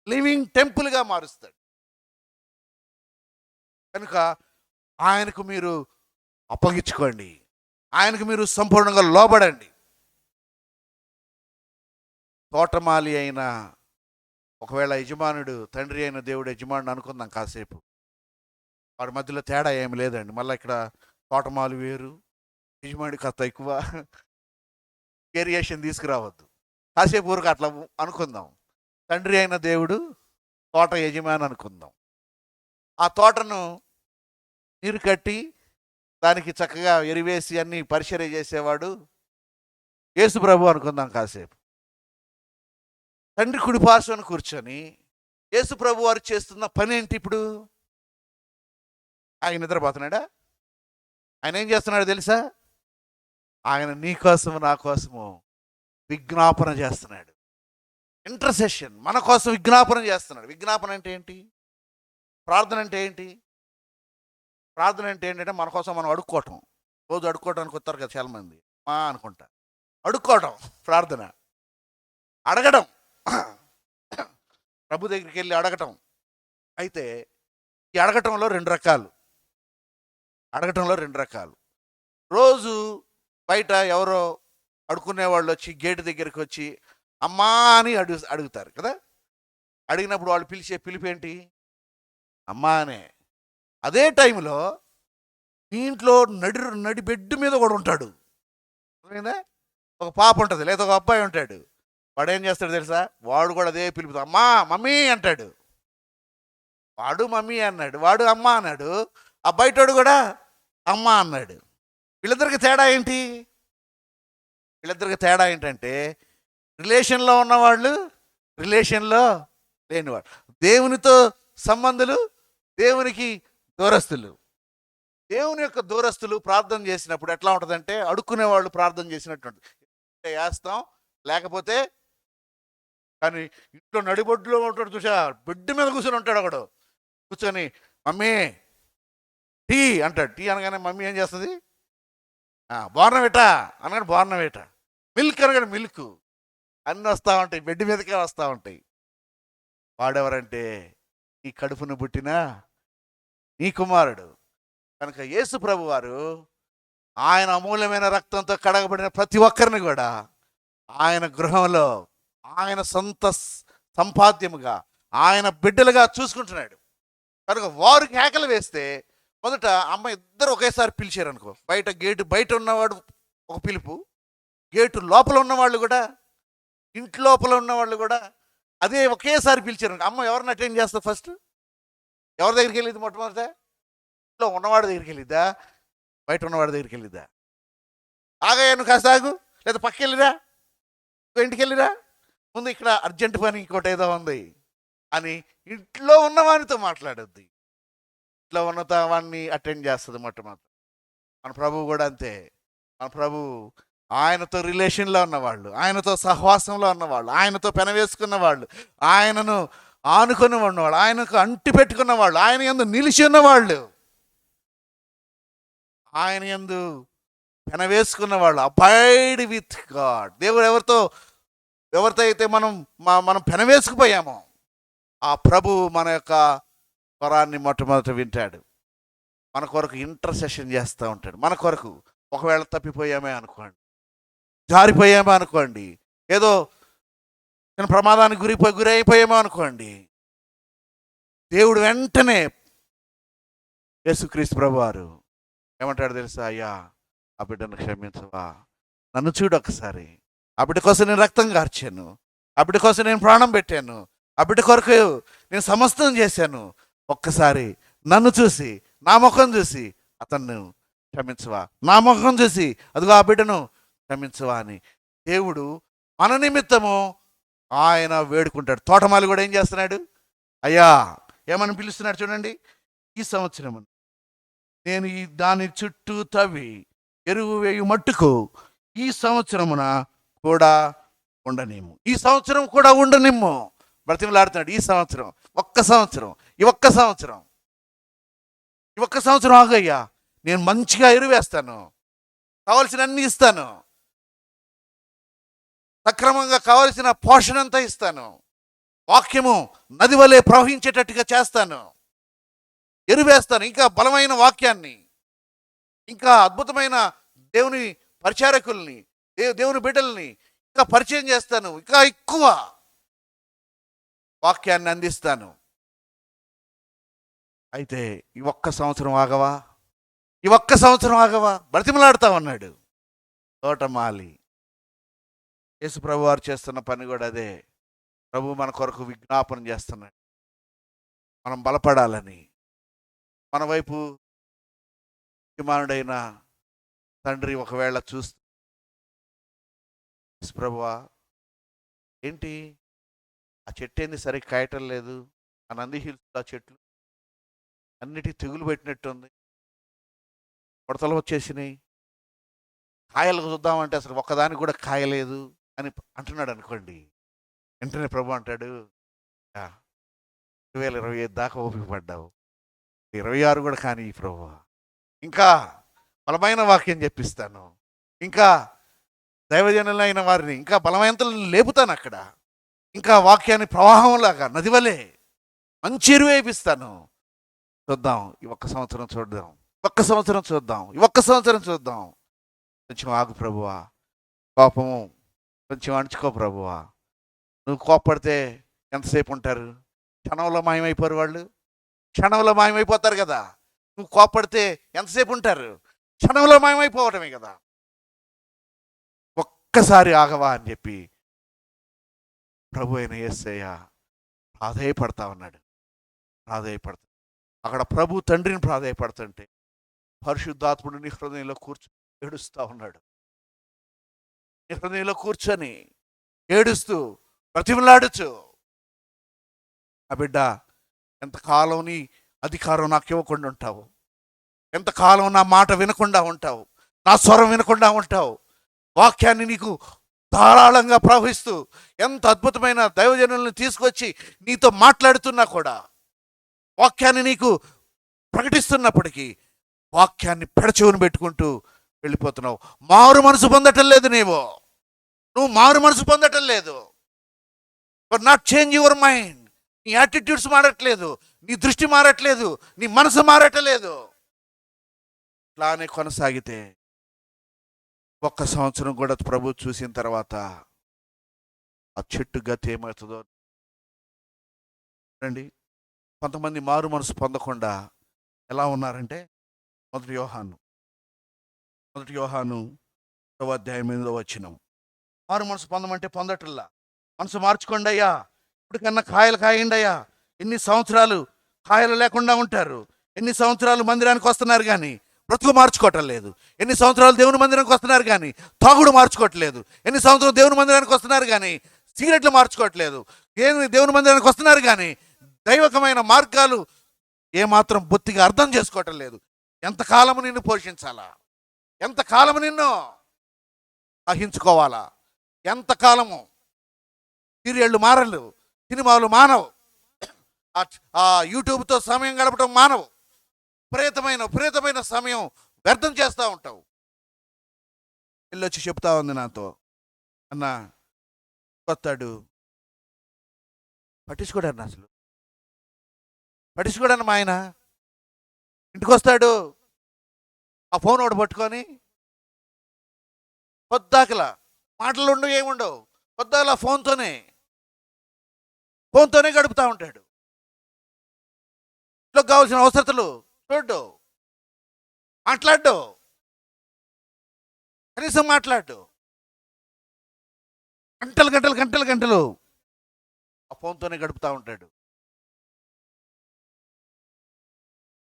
లివింగ్ టెంపుల్గా మారుస్తాడు. కనుక ఆయనకు మీరు అప్పగించుకోండి, ఆయనకు మీరు సంపూర్ణంగా లోబడండి. తోటమాలి అయిన ఒకవేళ యజమానుడు, తండ్రి అయిన దేవుడు యజమానుడు అనుకుందాం కాసేపు, వాడి మధ్యలో తేడా ఏమి లేదండి. మళ్ళీ ఇక్కడ తోటమాలి వేరు, యజమానుడి కథ ఎక్కువ, వేరియేషన్ తీసుకురావద్దు. కాసేపు ఊరికి అట్లా అనుకుందాం. తండ్రి అయిన దేవుడు తోట యజమాని అనుకుందాం. ఆ తోటను నీరు కట్టి దానికి చక్కగా ఎరివేసి అన్ని పరిచర్య చేసేవాడు యేసు ప్రభు అనుకుందాం కాసేపు. తండ్రి కుడిపార్శ్వన కూర్చొని యేసు ప్రభు వారు చేస్తున్న పని ఏంటి ఇప్పుడు? ఆయన నిద్రపోతున్నాడా? ఆయన ఏం చేస్తున్నాడో తెలుసా? ఆయన నీ కోసము నా కోసము విజ్ఞాపన చేస్తున్నాడు. ఇంటర్సెషన్, మన కోసం విజ్ఞాపన చేస్తున్నాడు. విజ్ఞాపన అంటే ఏంటి? ప్రార్థన అంటే ఏంటి? ప్రార్థన అంటే ఏంటంటే మన కోసం మనం అడుక్కోవటం. రోజు అడుక్కోవడానికి వస్తారు కదా చాలామంది, అనుకుంటా అడుక్కోవటం ప్రార్థన. అడగడం, ప్రభు దగ్గరికి వెళ్ళి అడగటం. అయితే ఈ అడగటంలో రెండు రకాలు. రోజు బయట ఎవరో అడుక్కునే వాళ్ళు వచ్చి గేటు దగ్గరికి వచ్చి అమ్మా అని అడుగుతారు కదా. అడిగినప్పుడు వాళ్ళు పిలిచే పిలిపేంటి? అమ్మా అనే. అదే టైంలో మీ ఇంట్లో నడి బెడ్ మీద కూడా ఉంటాడు. ఒక పాప ఉంటుంది, లేదా ఒక అబ్బాయి ఉంటాడు. వాడు ఏం చేస్తాడు తెలుసా? వాడు కూడా అదే పిలుపుతా, అమ్మా మమ్మీ అంటాడు. వాడు మమ్మీ అన్నాడు, వాడు అమ్మ అన్నాడు, ఆ బయటోడు కూడా అమ్మ అన్నాడు. వీళ్ళిద్దరికి తేడా ఏంటి? వీళ్ళిద్దరికి తేడా ఏంటంటే రిలేషన్లో ఉన్నవాళ్ళు, రిలేషన్లో లేనివాడు. దేవునితో సంబంధులు, దేవునికి దూరస్తులు. దేవుని యొక్క దూరస్తులు ప్రార్థన చేసినప్పుడు ఎట్లా ఉంటుందంటే అడుక్కునే వాళ్ళు ప్రార్థన చేసినట్టు ఉంటుంది. వేస్తాం, లేకపోతే కానీ ఇంట్లో నడిబొడ్డులో ఉంటాడు చూసా, బెడ్ మీద కూర్చొని ఉంటాడు ఒకడు. కూర్చొని మమ్మీ టీ అంటాడు. టీ అనగానే మమ్మీ ఏం చేస్తుంది? బోర్నవేటా అనగానే బోర్నవేట, మిల్క్ అనగానే మిల్క్, అన్నీ వస్తూ ఉంటాయి, బెడ్ మీదకే వస్తూ ఉంటాయి. వాడెవరంటే ఈ కడుపును పుట్టిన నీ కుమారుడు. కనుక యేసు ప్రభు వారు ఆయన అమూల్యమైన రక్తంతో కడగబడిన ప్రతి ఒక్కరిని కూడా ఆయన గృహంలో ఆయన సొంత సంపాద్యముగా ఆయన బిడ్డలుగా చూసుకుంటున్నాడు. కనుక వారు కేకలు వేస్తే మొదట అమ్మ ఇద్దరు ఒకేసారి పిలిచారు అనుకో, బయట గేటు బయట ఉన్నవాడు ఒక పిలుపు, గేటు లోపల ఉన్నవాళ్ళు కూడా, ఇంటి లోపల ఉన్నవాళ్ళు కూడా అదే ఒకేసారి పిలిచారు అనుకో. అమ్మ ఎవరిని అటెండ్ చేస్తా? ఫస్ట్ ఎవరి దగ్గరికి వెళ్ళింది? మొట్టమొదట ఇంట్లో ఉన్నవాడి దగ్గరికి వెళ్ళిద్దా, బయట ఉన్నవాడి దగ్గరికి వెళ్ళిద్దా? ఆగయ్యా నువ్వు కాస్త ఆగు, లేదా పక్క వెళ్ళిరా, ఇంటికి వెళ్ళిరా, ముందు ఇక్కడ అర్జెంట్ పని ఇంకోటి ఏదో ఉంది అని ఇంట్లో ఉన్నవానితో మాట్లాడద్ది. ఇంట్లో ఉన్నత వాడిని అటెండ్ చేస్తుంది మొట్టమొదటి. మన ప్రభువు కూడా అంతే. మన ప్రభు ఆయనతో రిలేషన్లో ఉన్నవాళ్ళు, ఆయనతో సహవాసంలో ఉన్నవాళ్ళు, ఆయనతో పెనవేసుకున్న వాళ్ళు, ఆయనను ఆనుకొని ఉన్నవాళ్ళు, ఆయనకు అంటి పెట్టుకున్న వాళ్ళు, ఆయన యందు నిలిచి ఉన్నవాళ్ళు, ఆయన యందు పెనవేసుకున్న వాళ్ళు, అబైడ్ విత్ గాడ్. దేవుడు ఎవరితో అయితే మనం పెనవేసుకుపోయామో ఆ ప్రభు మన యొక్క స్వరాన్ని మొట్టమొదట వింటాడు. మన కొరకు ఇంటర్సెషన్ చేస్తూ ఉంటాడు. మన కొరకు ఒకవేళ తప్పిపోయామే అనుకోండి, జారిపోయామో అనుకోండి, ఏదో నేను ప్రమాదానికి గురైపోయామో అనుకోండి, దేవుడు వెంటనే యేసుక్రీస్తు ప్రభు వారు ఏమంటాడు తెలుసా? అయ్యా ఆ బిడ్డను క్షమించవా, నన్ను చూడు ఒకసారి, ఆ బిడ్డ కోసం నేను రక్తం కార్చాను, ఆ బిడ్డ కోసం నేను ప్రాణం పెట్టాను, ఆ బిడ్డ కొరకు నేను సమస్తం చేశాను, ఒక్కసారి నన్ను చూసి, నా ముఖం చూసి అతన్ని క్షమించవా, నా ముఖం చూసి అదిగో ఆ బిడ్డను క్షమించవా అని దేవుడు మన నిమిత్తము ఆయన వేడుకుంటాడు. తోటమాలి కూడా ఏం చేస్తున్నాడు? అయ్యా ఏమని పిలుస్తున్నాడు చూడండి, ఈ సంవత్సరం నేను దాని చుట్టూ తవ్వి ఎరువు వేయు మట్టుకు ఈ సంవత్సరమున కూడా ఉండనిమ్ము, ఈ సంవత్సరం కూడా ఉండనిమ్ము బ్రతిమలాడుతున్నాడు. ఈ సంవత్సరం, ఒక్క సంవత్సరం, ఈ ఒక్క సంవత్సరం, ఈ ఒక్క సంవత్సరం ఆగయ్యా, నేను మంచిగా ఎరువేస్తాను, కావలసిన అన్ని ఇస్తాను, సక్రమంగా కావలసిన పోషణ అంతా ఇస్తాను, వాక్యము నది వలె ప్రవహించేటట్టుగా చేస్తాను, ఎరువేస్తాను, ఇంకా బలమైన వాక్యాన్ని, ఇంకా అద్భుతమైన దేవుని పరిచారకుల్ని, దేవుని బిడ్డల్ని ఇంకా పరిచయం చేస్తాను, ఇంకా ఎక్కువ వాక్యాన్ని అందిస్తాను. అయితే ఈ ఒక్క సంవత్సరం ఆగవా, ఈ ఒక్క సంవత్సరం ఆగవా బ్రతిమలాడుతా ఉన్నాడు తోటమాలి. యేసు ప్రభు వారు చేస్తున్న పని కూడా అదే. ప్రభు మన కొరకు విజ్ఞాపన చేస్తున్నాడు, మనం బలపడాలని. మన వైపు యజమానుడైన తండ్రి ఒకవేళ చూస్తూ, యేసు ప్రభువా ఏంటి ఆ చెట్టు ఏంది సరిగ్గా కాయటం లేదు, ఆ నంది హిల్స్ ఆ చెట్లు అన్నిటి తెగులు పెట్టినట్టుంది, ఉడతలు వచ్చేసినాయి, కాయలు చూద్దామంటే అసలు ఒక్కదానికి కూడా కాయలేదు అని అంటున్నాడు అనుకోండి. వెంటనే ప్రభు అంటాడు, 2025 దాకా ఓపిక పడ్డావు, 26 కూడా కానీ ప్రభు ఇంకా బలమైన వాక్యం చెప్పిస్తాను, ఇంకా దైవజనులైన వారిని ఇంకా బలవంతులను లేపుతాను అక్కడ, ఇంకా వాక్యాన్ని ప్రవాహంలాగా నది వలె మంచి ఎరువు వేపిస్తాను. చూద్దాం, ఈ ఒక్క సంవత్సరం చూద్దాం, ఒక్క సంవత్సరం చూద్దాం, ఈ ఒక్క సంవత్సరం చూద్దాం. కొంచెం ఆగు ప్రభువా, కోపము కొంచెం అణుచుకో ప్రభువా. నువ్వు కోపడితే ఎంతసేపు ఉంటారు? క్షణంలో మాయమైపోరు వాళ్ళు, క్షణంలో మాయమైపోతారు కదా. నువ్వు కోపడితే ఎంతసేపు ఉంటారు? క్షణంలో మాయమైపోవటమే కదా. ఒక్కసారి ఆగవా అని చెప్పి ప్రభు అయిన యేసయ్య ప్రాధేయపడతా ఉన్నాడు. ప్రాధేయపడతా అక్కడ ప్రభు తండ్రిని ప్రాధేయపడుతుంటే పరిశుద్ధాత్ముడు నీ హృదయంలో కూర్చొని ఏడుస్తూ ఉన్నాడు. నీ హృదయంలో కూర్చొని ఏడుస్తూ ప్రతిమలాడుచు, ఆ బిడ్డ ఎంతకాలం నీ అధికారం నాకు ఇవ్వకుండా ఉంటావు, ఎంతకాలం నా మాట వినకుండా ఉంటావు, నా స్వరం వినకుండా ఉంటావు, వాక్యాన్ని నీకు ధారాళంగా ప్రవహిస్తూ ఎంత అద్భుతమైన దైవజనులను తీసుకొచ్చి నీతో మాట్లాడుతున్నా కూడా, వాక్యాన్ని నీకు ప్రకటిస్తున్నప్పటికీ వాక్యాన్ని పెడచెవును పెట్టుకుంటూ వెళ్ళిపోతున్నావు. మారు మనసు పొందటం లేదు. నువ్వు మారు మనసు పొందటం లేదు. For not change your mind. నీ యాటిట్యూడ్స్ మారట్లేదు, నీ దృష్టి మారట్లేదు, నీ మనసు మారట్లేదు. ఇట్లానే కొనసాగితే 1 సంవత్సరం కూడా ప్రభు చూసిన తర్వాత ఆ చెట్టు గతి ఏమవుతుందో రండి. కొంతమంది మారు మనసు పొందకుండా ఎలా ఉన్నారంటే, మొదటి యోహాను 1వ అధ్యాయం 8వ వచనం. మారు మనసు పొందమంటే పొందటల్లా. మనసు మార్చుకోండి అయ్యా, ఇప్పటికన్నా కాయలు కాయండి అయ్యా. ఎన్ని సంవత్సరాలు కాయలు లేకుండా ఉంటారు, ఎన్ని సంవత్సరాలు మందిరానికి వస్తున్నారు కానీ బ్రతుకు మార్చుకోవటం లేదు, ఎన్ని సంవత్సరాలు దేవుని మందిరానికి వస్తున్నారు కానీ తాగుడు మార్చుకోవట్లేదు, ఎన్ని సంవత్సరాలు దేవుని మందిరానికి వస్తున్నారు కానీ సిగరెట్లు మార్చుకోవట్లేదు, దేవుని మందిరానికి వస్తున్నారు కానీ దైవకమైన మార్గాలు ఏమాత్రం బొత్తిగా అర్థం చేసుకోవటం లేదు. ఎంతకాలము నిన్ను పోషించాలా, ఎంతకాలము నిన్ను అహించుకోవాలా, ఎంతకాలము సీరియళ్ళు మారలు, సినిమాలు మానవు, ఆ యూట్యూబ్తో సమయం గడపడం మానవు, విపరీతమైన సమయం వ్యర్థం చేస్తూ ఉంటావు. వెళ్ళొచ్చి చెప్తా ఉంది నాతో, అన్న వస్తాడు, పట్టించుకోడన్న, అసలు పట్టించుకోడన్న మా ఆయన ఇంటికి వస్తాడు, ఆ ఫోన్ ఒకటి పట్టుకొని పొద్దాకలా మాటలు ఉండవు, ఏముండవు, పొద్దాకలా ఫోన్తోనే గడుపుతూ ఉంటాడు. ఇంట్లో కావాల్సిన అవసరతలు చూడ్డు, మాట్లాడ్డు, కనీసం మాట్లాడ్డు. గంటలు ఆ ఫోన్తోనే గడుపుతూ ఉంటాడు.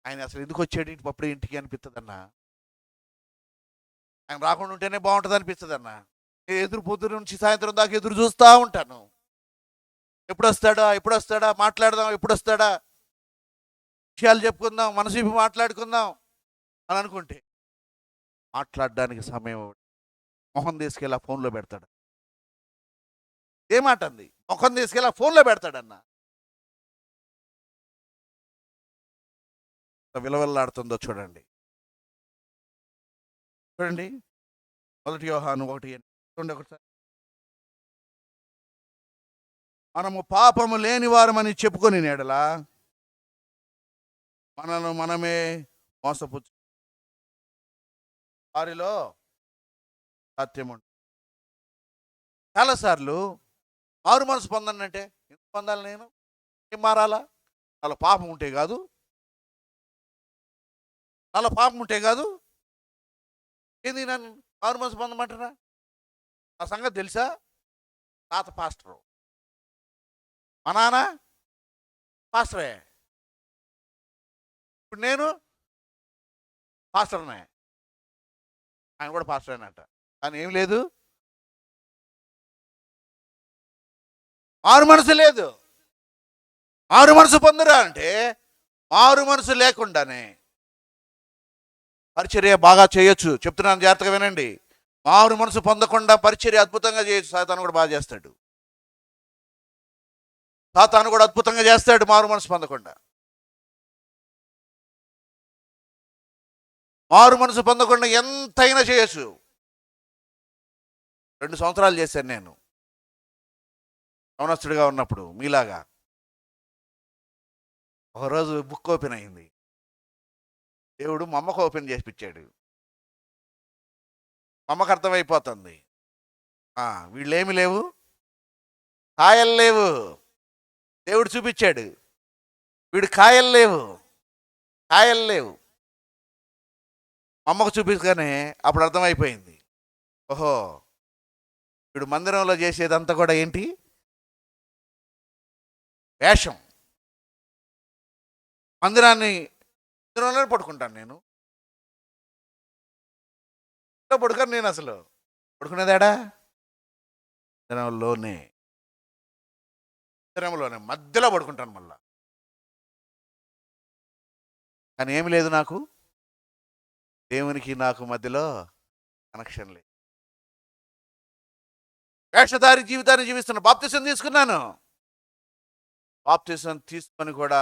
ఆయన అసలు ఎందుకు వచ్చాడు అప్పుడే ఇంటికి అనిపిస్తుందన్నా, ఆయన రాకుండా ఉంటేనే బాగుంటుంది అనిపిస్తుందన్నా. పొద్దున నుంచి సాయంత్రం దాకా ఎదురు చూస్తూ ఉంటాను, ఎప్పుడు వస్తాడా, మాట్లాడదాం, ఎప్పుడు వస్తాడా, విషయాలు చెప్పుకుందాం, మనసు ఇప్పి మాట్లాడుకుందాం అని అనుకుంటే మాట్లాడడానికి సమయం మొహం తీసుకెళ్ళి ఆ ఫోన్లో పెడతాడు. ఏమాట అంది, మొహం తీసుకెళ్ళి ఆ ఫోన్లో పెడతాడన్న. విలవల్లాడుతుందో చూడండి. 1 యోహాను 1:8 మనము పాపము లేని వారమని చెప్పుకొని నేడలా మనను మనమే మోసపుచ్చు వారిలో సత్యముండు. చాలాసార్లు మారు మనసు పొందనంటే ఎందుకు పొందాలి, నేను ఏం మారాలా, నాలో పాపం ఉంటే కాదు ఏంది నన్ను మారు మనసు పొందమంటారా? నా సంగతి తెలుసా? తాత పాస్టరు, మా నాన్న పాస్టరే, ఇప్పుడు నేను పాస్టర్నే, ఆయన కూడా పాస్టరేనట. కానీ ఏం లేదు, మారు మనసు లేదు. మారు మనసు పొందురా అంటే మారు మనసు లేకుండానే పరిచర్య బాగా చేయొచ్చు. చెప్తున్నాను, జాగ్రత్తగా వినండి. మారు మనసు పొందకుండా పరిచర్య అద్భుతంగా చేయొచ్చు. సాతాను కూడా బాగా చేస్తాడు, అద్భుతంగా చేస్తాడు మారు మనసు పొందకుండా. మారు మనసు పొందకుండా ఎంతైనా చేయొచ్చు. 2 సంవత్సరాలు చేశాను నేను యవనస్తుడిగా ఉన్నప్పుడు మీలాగా. ఒకరోజు బుక్ ఓపెన్ అయింది, దేవుడు మా అమ్మకు ఓపెన్ చేసి ఇచ్చాడు. మా అమ్మకు అర్థమైపోతుంది, వీళ్ళేమి లేవు, కాయలు లేవు. దేవుడు చూపించాడు, వీడు కాయలు లేవు. మా అమ్మకు చూపించగానే అప్పుడు అర్థమైపోయింది, ఓహో వీడు మందిరంలో చేసేదంతా కూడా ఏంటి, వేషం. మందిరంలోనే పడుకుంటాను నేను. ఇంట్లో పడుకోను నేను అసలు. పడుకునేదాడా మందిరంలోనే. మందిరంలోనే మధ్యలో పడుకుంటాను మళ్ళా. కానీ ఏమి లేదు నాకు, దేవునికి నాకు మధ్యలో కనెక్షన్ లేదు. వేషధారి జీవితాన్ని జీవిస్తున్నా. బాప్తిసం తీసుకున్నాను. బాప్తిసం తీసుకొని కూడా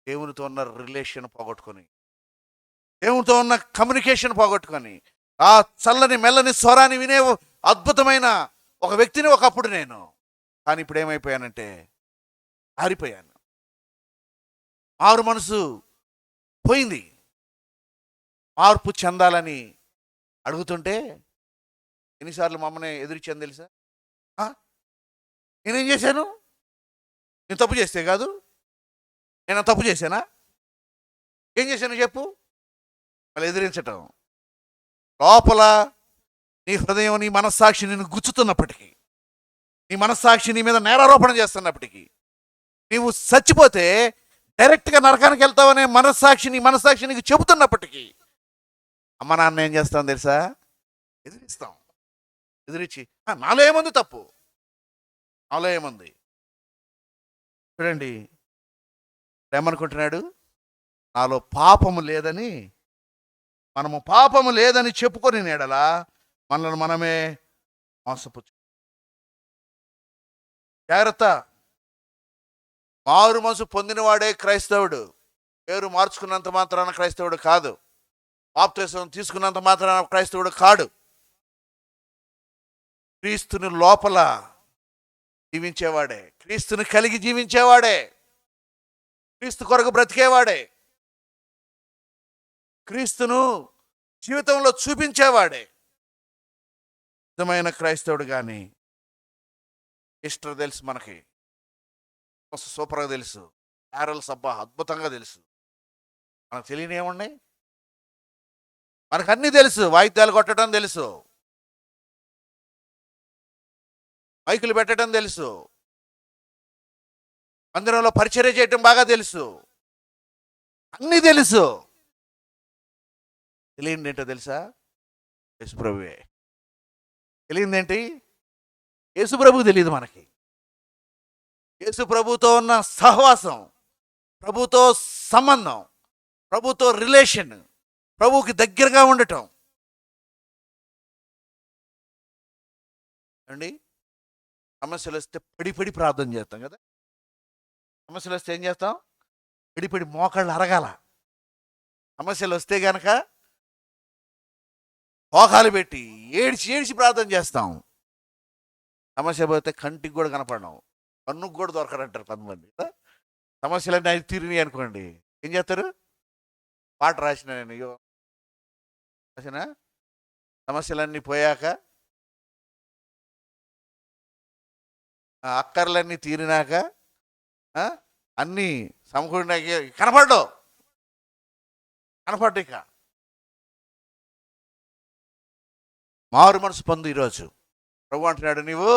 దేవునితో ఉన్న రిలేషన్ పోగొట్టుకొని, దేవునితో ఉన్న కమ్యూనికేషన్ పోగొట్టుకొని, ఆ చల్లని మెల్లని స్వరాన్ని వినే అద్భుతమైన ఒక వ్యక్తిని ఒకప్పుడు నేను. కానీ ఇప్పుడు ఏమైపోయానంటే ఆరిపోయాను. మారు మనసు పోయింది. మార్పు చెందాలని అడుగుతుంటే ఎన్నిసార్లు మా అమ్మని ఎదురిచ్చాను తెలుసా? "ఆ? నేనేం చేశాను? నేను తప్పు చేస్తే కాదు. నేను తప్పు చేశానా? ఏం చేశాను చెప్పు?" మళ్ళీ ఎదిరించటం. లోపల నీ హృదయం, నీ మనస్సాక్షి నిన్ను గుచ్చుతున్నప్పటికీ, నీ మనస్సాక్షి నీ మీద నేరారోపణ చేస్తున్నప్పటికీ, నీవు చచ్చిపోతే డైరెక్ట్గా నరకానికి వెళ్తావనే నీ మనస్సాక్షి నీకు చెబుతున్నప్పటికీ, అమ్మ నాన్న ఏం చేస్తాం తెలుసా? ఎదిరిస్తాం. ఎదిరించి నాలో ఏముంది తప్పు, నాలో ఏముంది చూడండి. ఏమనుకుంటున్నాడు? నాలో పాపము లేదని. మనము పాపము లేదని చెప్పుకొని నేడలా మనల్ని మనమే మోసపుచ్చు. జాగ్రత్త. మారు మనసు పొందినవాడే క్రైస్తవుడు. పేరు మార్చుకున్నంత మాత్రాన క్రైస్తవుడు కాదు. బాప్తిసం తీసుకున్నంత మాత్రాన క్రైస్తవుడు కాడు. క్రీస్తుని లోపల జీవించేవాడే, క్రీస్తుని కలిగి జీవించేవాడే, క్రీస్తు కొరకు బ్రతికేవాడే, క్రీస్తును జీవితంలో చూపించేవాడే నిజమైన క్రైస్తవుడు. కానీ ఈస్టర్ తెలుసు మనకి, సూపర్గా తెలుసు, క్యారల్స్ అబ్బా అద్భుతంగా తెలుసు. మనకు తెలియని ఏమున్నాయి? మనకు అన్నీ తెలుసు. వాయిద్యాలు కొట్టడం తెలుసు, మైకులు పెట్టడం తెలుసు, మందిరంలో పరిచర్య చేయటం బాగా తెలుసు, అన్నీ తెలుసు. తెలియంది ఏంటో తెలుసా? యేసుప్రభువే. తెలియందేంటి? యేసుప్రభువు తెలియదు మనకి. యేసుప్రభుతో ఉన్న సహవాసం, ప్రభుతో సంబంధం, ప్రభుతో రిలేషన్, ప్రభువుకి దగ్గరగా ఉండటం అండి. సమస్యలు వస్తే పడి ప్రార్థన చేస్తాం కదా. సమస్యలు వస్తే ఏం చేస్తాం? పడి మోకాళ్ళు అరగాల. సమస్యలు వస్తే గనక మోకాలు పెట్టి ఏడ్చి ప్రార్థన చేస్తాం. సమస్య పోతే కంటికి కూడా కనపడడం, కన్నుకు కూడా దొరకడంటారు కొంతమంది కదా. సమస్యలన్నీ అది తీరినాయి అనుకోండి, ఏం చేస్తారు? పాట రాసిన నేను రాసిన సమస్యలన్నీ పోయాక, అక్కర్లన్నీ తీరినాక, అన్నీ సమకూడినాక కనపడ్డు ఇక. మారు మనసు పొందు. ఈరోజు ప్రభు అంటున్నాడు, నీవు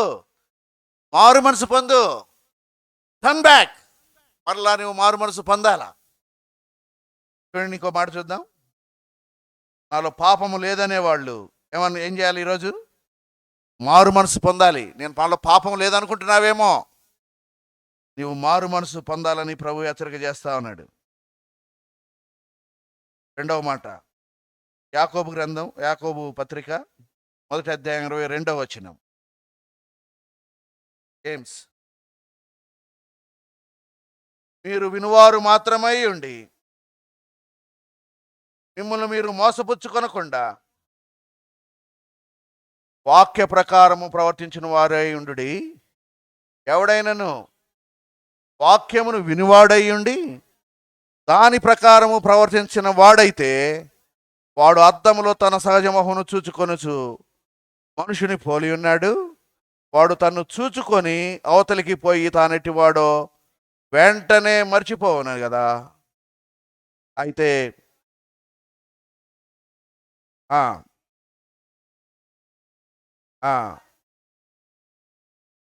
మారు మనసు పొందు, టర్న్ బ్యాక్. మరలా నువ్వు మారు మనసు పొందాలా. చూడండి, ఇంకో మాట చూద్దాం. నాలో పాపము లేదనే వాళ్ళు ఏం చేయాలి? ఈరోజు మారు మనసు పొందాలి. నేను నాలో పాపం లేదనుకుంటున్నావేమో, నీవు మారు మనసు పొందాలని ప్రభు హెచ్చరిక చేస్తా ఉన్నాడు. రెండవ మాట, యాకోబు గ్రంథం, యాకోబు పత్రిక 1వ అధ్యాయం 22వ వచనం. జేమ్స్, మీరు వినువారు మాత్రమై ఉండి మిమ్మల్ని మీరు మోసపుచ్చుకొనకుండా వాక్య ప్రకారము ప్రవర్తించిన వారై ఉండుడి. ఎవడైనను వాక్యమును వినివాడై ఉండి దాని ప్రకారము ప్రవర్తించిన వాడైతే వాడు అద్దములో తన సహజ మొహమును చూచుకొనుచు మనుషుని పోలి ఉన్నాడు. వాడు తన్ను చూచుకొని అవతలికి పోయి తానెట్టి వాడో వెంటనే మర్చిపోవును కదా. అయితే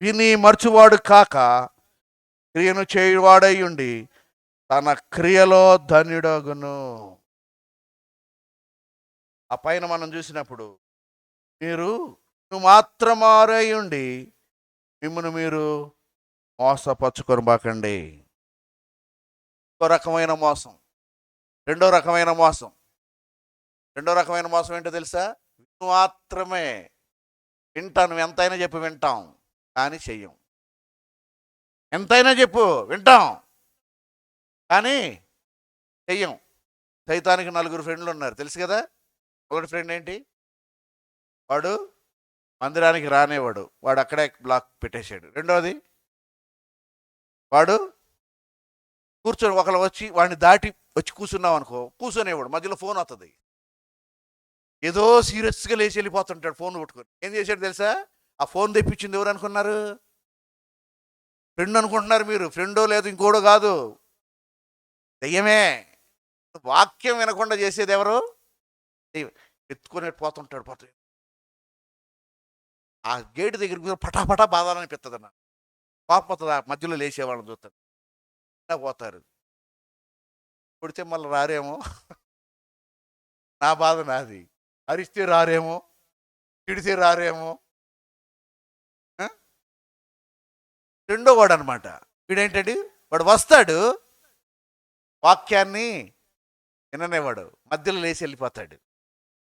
విని మర్చువాడు కాక క్రియను చేయువాడై ఉండి తన క్రియలో ధన్యుడగును. ఆ పైన మనం చూసినప్పుడు మీరు మాత్రమారై ఉండి మిమ్మల్ని మీరు మోసపరుచుకొనబాకండి. ఇంకో రకమైన మోసం, రెండో రకమైన మోసం. రెండో రకమైన మోసం ఏంటో తెలుసా? మాత్రమే వింటాను, ఎంతైనా చెప్పు వింటాం కానీ చెయ్యం. ఎంతైనా చెప్పు వింటాం కానీ చెయ్యం. సైతానికి 4 ఫ్రెండ్లు ఉన్నారు తెలుసు కదా. ఒకటి ఫ్రెండ్ ఏంటి? వాడు మందిరానికి రానేవాడు, వాడు అక్కడే బ్లాక్ పెట్టేశాడు. రెండోది, వాడు కూర్చొని ఒకళ్ళు వచ్చి వాడిని దాటి వచ్చి కూర్చున్నాం అనుకో, కూర్చొనేవాడు, మధ్యలో ఫోన్ వస్తుంది, ఏదో సీరియస్గా లేచి వెళ్ళిపోతుంటాడు ఫోన్ పట్టుకొని. ఏం చేశాడు తెలుసా? ఆ ఫోన్ తెప్పించింది ఎవరు అనుకున్నారు? ఫ్రెండ్ అనుకుంటున్నారు మీరు. ఫ్రెండో లేదు ఇంకోడో కాదు, దెయ్యమే. వాక్యం వినకుండా చేసేది ఎవరు? ఎత్తుకొని పోతుంటాడు. ఆ గేటు దగ్గరికి పటాపటా బాధాలనిపిస్తుంది అన్న, పాపం వస్తుంది. ఆ మధ్యలో లేచేవాళ్ళని చూస్తాడు, పోతారు. కొడితే మళ్ళీ రారేమో, నా బాధ నాది. అరిస్తే రారేమో, తిడితే రారేమో. రెండో వాడు అనమాట. వీడేంటండి, వాడు వస్తాడు, వాక్యాన్ని విననేవాడు, మధ్యలో లేచి వెళ్ళిపోతాడు.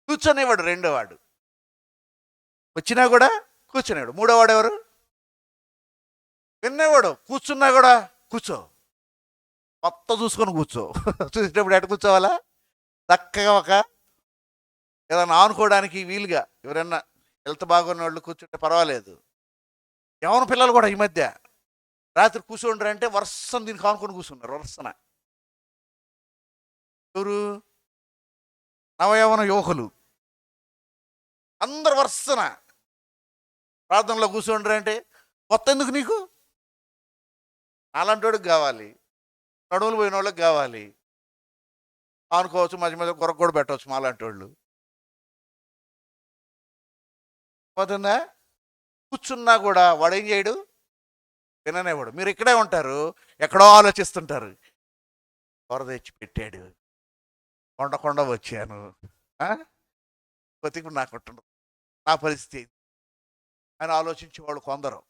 కూర్చొనేవాడు రెండో వాడు, వచ్చినా కూడా కూర్చునేవాడు. మూడో వాడు ఎవరు? వినేవాడు, కూర్చున్నా కూడా కూర్చో, మొత్తం చూసుకొని కూర్చో. చూసేటప్పుడు ఎటు కూర్చోవాలా? చక్కగా ఒక ఏదైనా ఆనుకోవడానికి వీలుగా, ఎవరైనా హెల్త్ బాగున్న వాళ్ళు కూర్చుంటే పర్వాలేదు. యవన పిల్లలు కూడా ఈ మధ్య రాత్రి కూర్చోండ్రు అంటే వర్షం దీనికి ఆనుకొని కూర్చున్నారు. వరుసన ఎవరు? నవయవన యువకులు అందరు వరుసన ప్రార్థనలో కూర్చోండ్రు అంటే, మొత్తం ఎందుకు నీకు? అలాంటి వాడికి కావాలి, నడువులు పోయిన వాళ్ళకి కావాలి. ఆనుకోవచ్చు, మధ్య మధ్య కొరకు కూడా పెట్టవచ్చు మాలాంటి వాళ్ళు. పోతుందా? కూర్చున్నా కూడా వాడు ఏం చేయడు, విననేవాడు. మీరు ఇక్కడే ఉంటారు, ఎక్కడో ఆలోచిస్తుంటారు, వర తెచ్చి పెట్టాడు, కొండ వచ్చాను, బతికి నాకు ఉంటుండదు, నా పరిస్థితి అని ఆలోచించేవాళ్ళు కొందరు.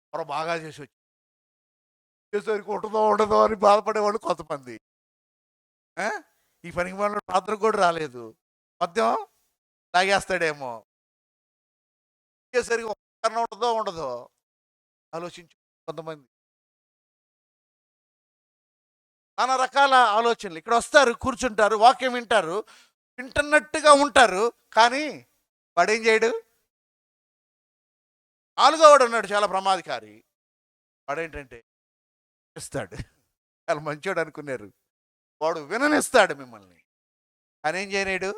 ఎవరో బాగా చేసి వచ్చేసరికి ఉండదో అని బాధపడేవాళ్ళు కొంతమంది. ఈ పనికి మన పాత్ర కూడా రాలేదు, మద్యం తాగేస్తాడేమో, వచ్చేసరికి ఉండదో ఆలోచించి కొంతమంది నానా రకాల ఆలోచనలు. ఇక్కడ వస్తారు, కూర్చుంటారు, వాక్యం వింటారు, వింటున్నట్టుగా ఉంటారు, కానీ వాడేం చేయడు. నాలుగో వాడు ఉన్నాడు, చాలా ప్రమాదకారి. వాడేంటంటే ఇస్తాడు, చాలా మంచోడు అనుకున్నారు, వాడు విననిస్తాడు మిమ్మల్ని, కానీ ఏం చేయలేడు.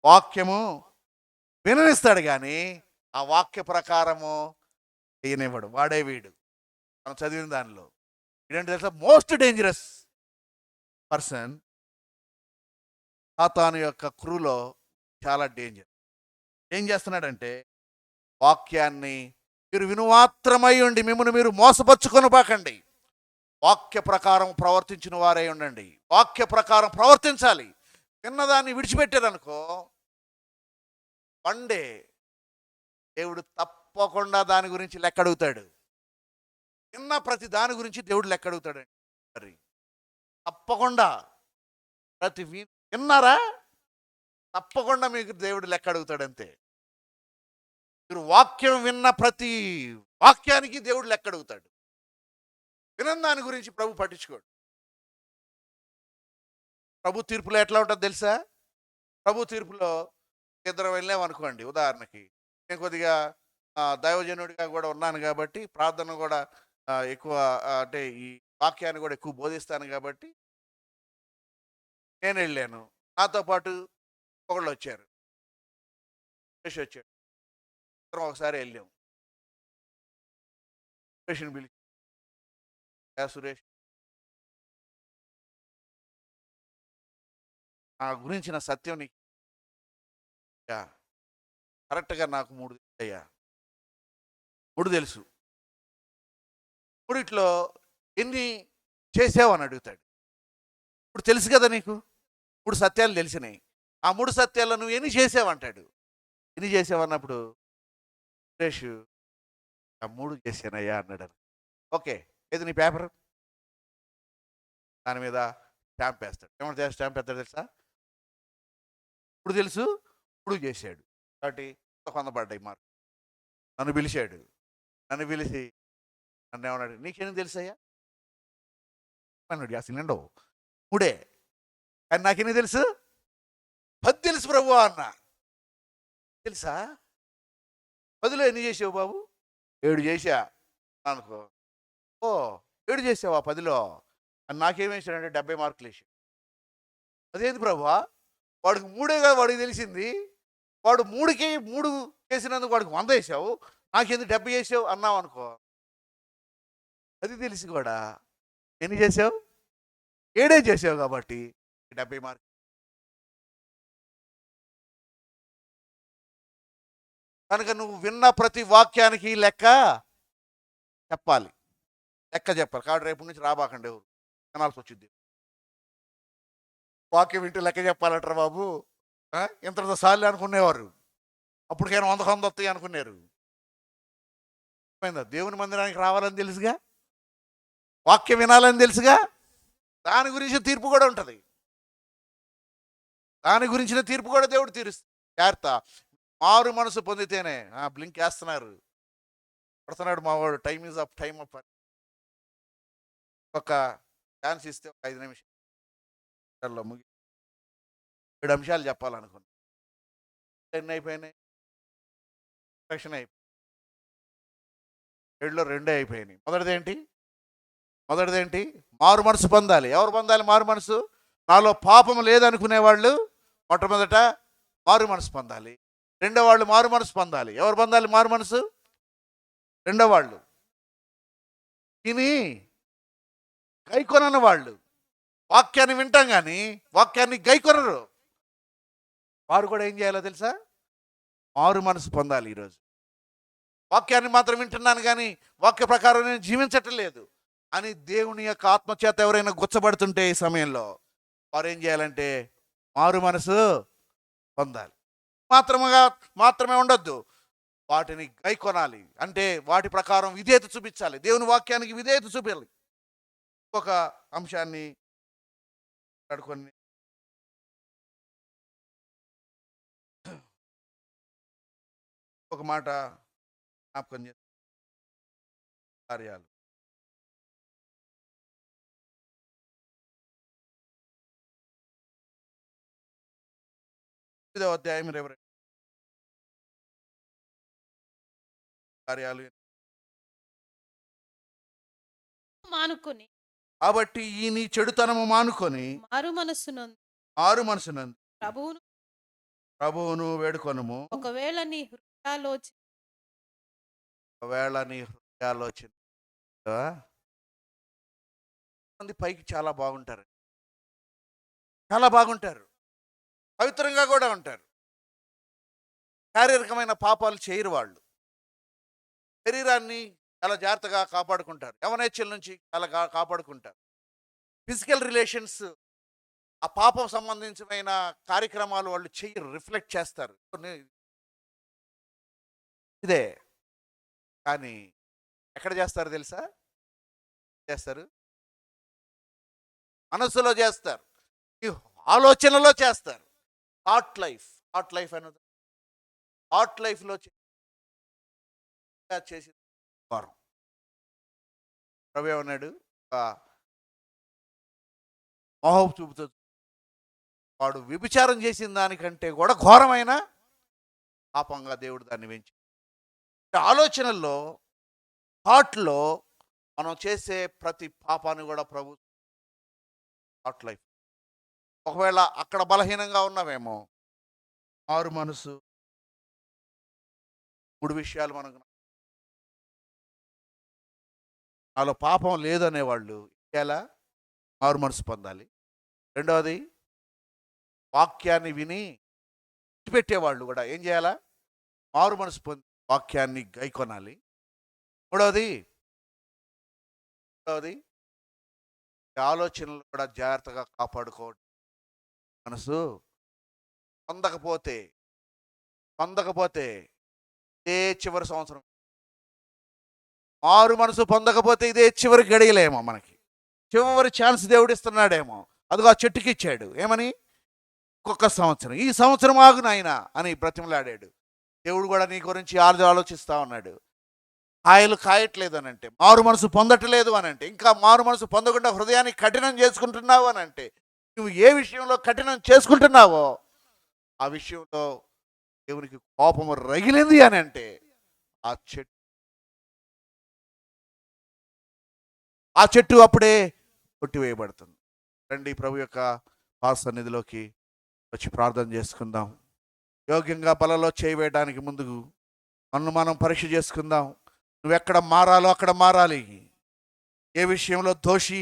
వాక్యము విననిస్తాడు కానీ ఆ వాక్య ప్రకారము చేయనివ్వడు. వాడే వీడు మనం చదివిన దానిలో. ఇదేంటి తెలుసా? Most dangerous person. సాతాను యొక్క క్రూలో చాలా డేంజర్. ఏం చేస్తున్నాడంటే, వాక్యాన్ని మీరు వినుమాత్రమై ఉండి మిమ్మల్ని మీరు మోసపరుచుకొనబాకండి, వాక్య ప్రకారం ప్రవర్తించిన వారై ఉండండి. వాక్య ప్రకారం ప్రవర్తించాలి. విన్నదాన్ని విడిచిపెట్టారనుకో, పండే దేవుడు తప్పకుండా దాని గురించి లెక్క అడుగుతాడు. విన్న ప్రతి దాని గురించి దేవుడు లెక్క అడుగుతాడండి. మరి తప్పకుండా ప్రతి విన్నారా, తప్పకుండా మీకు దేవుడు లెక్క అడుగుతాడు. అంతే. మీరు వాక్యం విన్న ప్రతి వాక్యానికి దేవుడు లెక్క అడుగుతాడు. వినని దాని గురించి ప్రభు పట్టించుకోడు. ప్రభు తీర్పులో ఎట్లా ఉంటుందో తెలుసా? ప్రభు తీర్పులో ఇద్దరు వెళ్ళామనుకోండి, ఉదాహరణకి నేను కొద్దిగా దైవజనుడిగా కూడా ఉన్నాను కాబట్టి, ప్రార్థన కూడా ఎక్కువ, అంటే ఈ వాక్యాన్ని కూడా ఎక్కువ బోధిస్తాను కాబట్టి నేను వెళ్ళాను. నాతో పాటు ఒకళ్ళు వచ్చారు, సురేష్ వచ్చాడు. ఇద్దరం ఒకసారి వెళ్ళాం. సురేష్ని పిలిచి, సురేష్, నా గురించిన సత్యం నీకు కరెక్ట్గా నాకు 3 తెలుసు. మూడిట్లో ఎన్ని చేసావు అని అడుగుతాడు. ఇప్పుడు తెలుసు కదా నీకు, 3 సత్యాలు తెలిసినాయి. ఆ 3 సత్యాల్లో నువ్వు ఎన్ని చేసావు అంటాడు. ఎన్ని చేసావు అన్నప్పుడు సురేష్ ఆ 3 చేశానయ్యా అన్నాడు. ఓకే, ఏది నీ పేపర్? దాని మీద స్టాంప్ వేస్తాడు. ఏమంటే స్టాంప్ వేస్తాడు తెలుసా? ఇప్పుడు తెలుసు, ఇప్పుడు చేశాడు కాబట్టి 100 పడ్డాయి మార్క్. నన్ను పిలిచాడు. నన్ను పిలిచి నన్ను ఏమన్నాడు, నీకేం తెలుసయ్యా అన్నాడు. అసలు నిండవు 3 కానీ నాకెన్ని తెలుసు? 10 తెలుసు ప్రభు అన్న. తెలుసా? 10లో ఎన్ని చేసావు బాబు? 7 చేశా అనుకో. ఓ 7 చేసావా 10లో అని నాకేం వేసాడంటే 70 మార్కులు వేసాడు. అదేంటి ప్రభా, వాడికి 3 వాడికి తెలిసింది. వాడు 3కి 3 చేసినందుకు వాడికి 100 వేసావు, నాకెందుకు 70 వేసావు అన్నావు అనుకో. అది తెలిసి కూడా ఎన్ని చేసావు? 7 చేసావు కాబట్టి 70 మార్కులు. కనుక నువ్వు విన్న ప్రతి వాక్యానికి లెక్క చెప్పాలి. లెక్క చెప్పాలి. కాబట్టి రేపు నుంచి రాబాకండి ఎవరు, వినాల్సి వచ్చింది. వాక్యం వింటూ లెక్క చెప్పాలంటారు బాబు. ఇంతటితో సార్లు అనుకునేవారు, అప్పటికైనా 100 వస్తాయి అనుకున్నారు. దేవుని మందిరానికి రావాలని తెలుసుగా, వాక్యం వినాలని తెలుసుగా, దాని గురించి తీర్పు కూడా ఉంటుంది. దాని గురించిన తీర్పు కూడా దేవుడు తీరుస్తాడు. జాగ్రత్త, మారు మనసు పొందితేనే. బ్లింక్ వేస్తున్నారు, పడుతున్నాడు మా వాడు. Time is up, time up. ఒక ఛాన్స్ ఇస్తే ఒక 5 నిమిషాల్లో 7 అంశాలు చెప్పాలనుకున్నా. ఎన్ని అయిపోయినాయి? సెక్షన్ అయిపోయింది. 7లో 2 అయిపోయినాయి. మొదటిదేంటి? మారు మనసు పొందాలి. ఎవరు పొందాలి మారు మనసు? నాలో పాపం లేదనుకునే వాళ్ళు మొట్టమొదట మారు మనసు పొందాలి. రెండో వాళ్ళు మారు మనసు పొందాలి. ఎవరు పొందాలి మారు మనసు? రెండో వాళ్ళు. విని గైకొనని వాళ్ళు. వాక్యాన్ని వింటాం కానీ వాక్యాన్ని గైకొనరు. వారు కూడా ఏం చేయాలో తెలుసా? మారు మనసు పొందాలి. ఈరోజు వాక్యాన్ని మాత్రం వింటున్నాను కానీ వాక్య ప్రకారం నేను జీవించటం లేదు అని దేవుని యొక్క ఆత్మచేత ఎవరైనా గుచ్చబడుతుంటే ఈ సమయంలో వారు ఏం చేయాలంటే మారు మనసు పొందాలి. మాత్రమే ఉండొద్దు, వాటిని గైకొనాలి. అంటే వాటి ప్రకారం విధేయత చూపించాలి. దేవుని వాక్యానికి విధేయత చూపించాలి. ఒక అంశాన్ని మాట్లాడుకొని ఒక మాట జ్ఞాపకం చేస్తాను. కార్యాలు 8వ అధ్యాయం 22. కార్యాలు. మానుకొని కాబట్టి ఈ నీ చెడుతనము మానుకొని మారు మనస్సును మనసునందు ప్రభువును వేడుకొనుము. ఒకవేళ నీ హృదయాలోచన మంది పైకి చాలా బాగుంటారు, పవిత్రంగా కూడా ఉంటారు. శారీరకమైన పాపాలు చేయరు. వాళ్ళు శరీరాన్ని చాలా జాగ్రత్తగా కాపాడుకుంటారు. యవనేచ్ఛల నుంచి చాలా కాపాడుకుంటారు. ఫిజికల్ రిలేషన్స్, ఆ పాపం సంబంధించిన కార్యక్రమాలు వాళ్ళు చెయ్యరు, రిఫ్లెక్ట్ చేస్తారు. ఇదే కానీ ఎక్కడ చేస్తారు తెలుసా? మనస్సులో చేస్తారు, ఈ ఆలోచనలో చేస్తారు. హార్ట్ లైఫ్ అనేది హార్ట్ లైఫ్లో చేసి వారం ప్రభు ఏమన్నాడు? మోహపు చూపుతో వాడు వ్యభిచారం చేసిన దానికంటే కూడా ఘోరమైన పాపంగా దేవుడు దాన్ని పెంచి. ఆలోచనల్లో, హార్ట్లో మనం చేసే ప్రతి పాపాన్ని కూడా ప్రభు హార్ట్ లైఫ్. ఒకవేళ అక్కడ బలహీనంగా ఉన్నామేమో, మారు మనసు 3 విషయాలు మనకు. నాలో పాపం లేదనేవాళ్ళు ఎలా మారు మనసు పొందాలి. రెండవది, వాక్యాన్ని విని విడిచిపెట్టేవాళ్ళు కూడా ఏం చేయాలా? మారు మనసు పొంది వాక్యాన్ని గైకొనాలి. మూడవది, రెండవది, ఈ ఆలోచనలు కూడా జాగ్రత్తగా కాపాడుకోవడం. మనసు పొందకపోతే పొందకపోతే ఇదే చివరి సంవత్సరం. మారు మనసు పొందకపోతే ఇదే చివరి గడియలేమో మనకి. చివరి ఛాన్స్ దేవుడు ఇస్తున్నాడేమో. అదిగో ఆ చెట్టుకి ఇచ్చాడు. ఏమని? ఇంకొక సంవత్సరం, ఈ సంవత్సరం ఆగు నాయనా అని బ్రతిమలాడాడు. దేవుడు కూడా నీ గురించి ఆలోచిస్తా ఉన్నాడు. కాయలు కాయట్లేదు అని అంటే, మారు మనసు పొందట్లేదు అని అంటే, ఇంకా మారు మనసు పొందకుండా హృదయాన్ని కఠినం చేసుకుంటున్నావు అని అంటే, నువ్వు ఏ విషయంలో కఠినం చేసుకుంటున్నావో ఆ విషయంలో దేవునికి కోపము రగిలింది అని అంటే, ఆ చెట్టు ఆ చెట్టు అప్పుడే కొట్టివేయబడుతుంది. రండి ప్రభు యొక్క సన్నిధిలోకి వచ్చి ప్రార్థన చేసుకుందాం. యోగ్యంగా బలలో చేయవేయడానికి ముందు నన్ను మనం పరీక్ష చేసుకుందాం. నువ్వెక్కడ మారాలో అక్కడ మారాలి. ఏ విషయంలో దోషి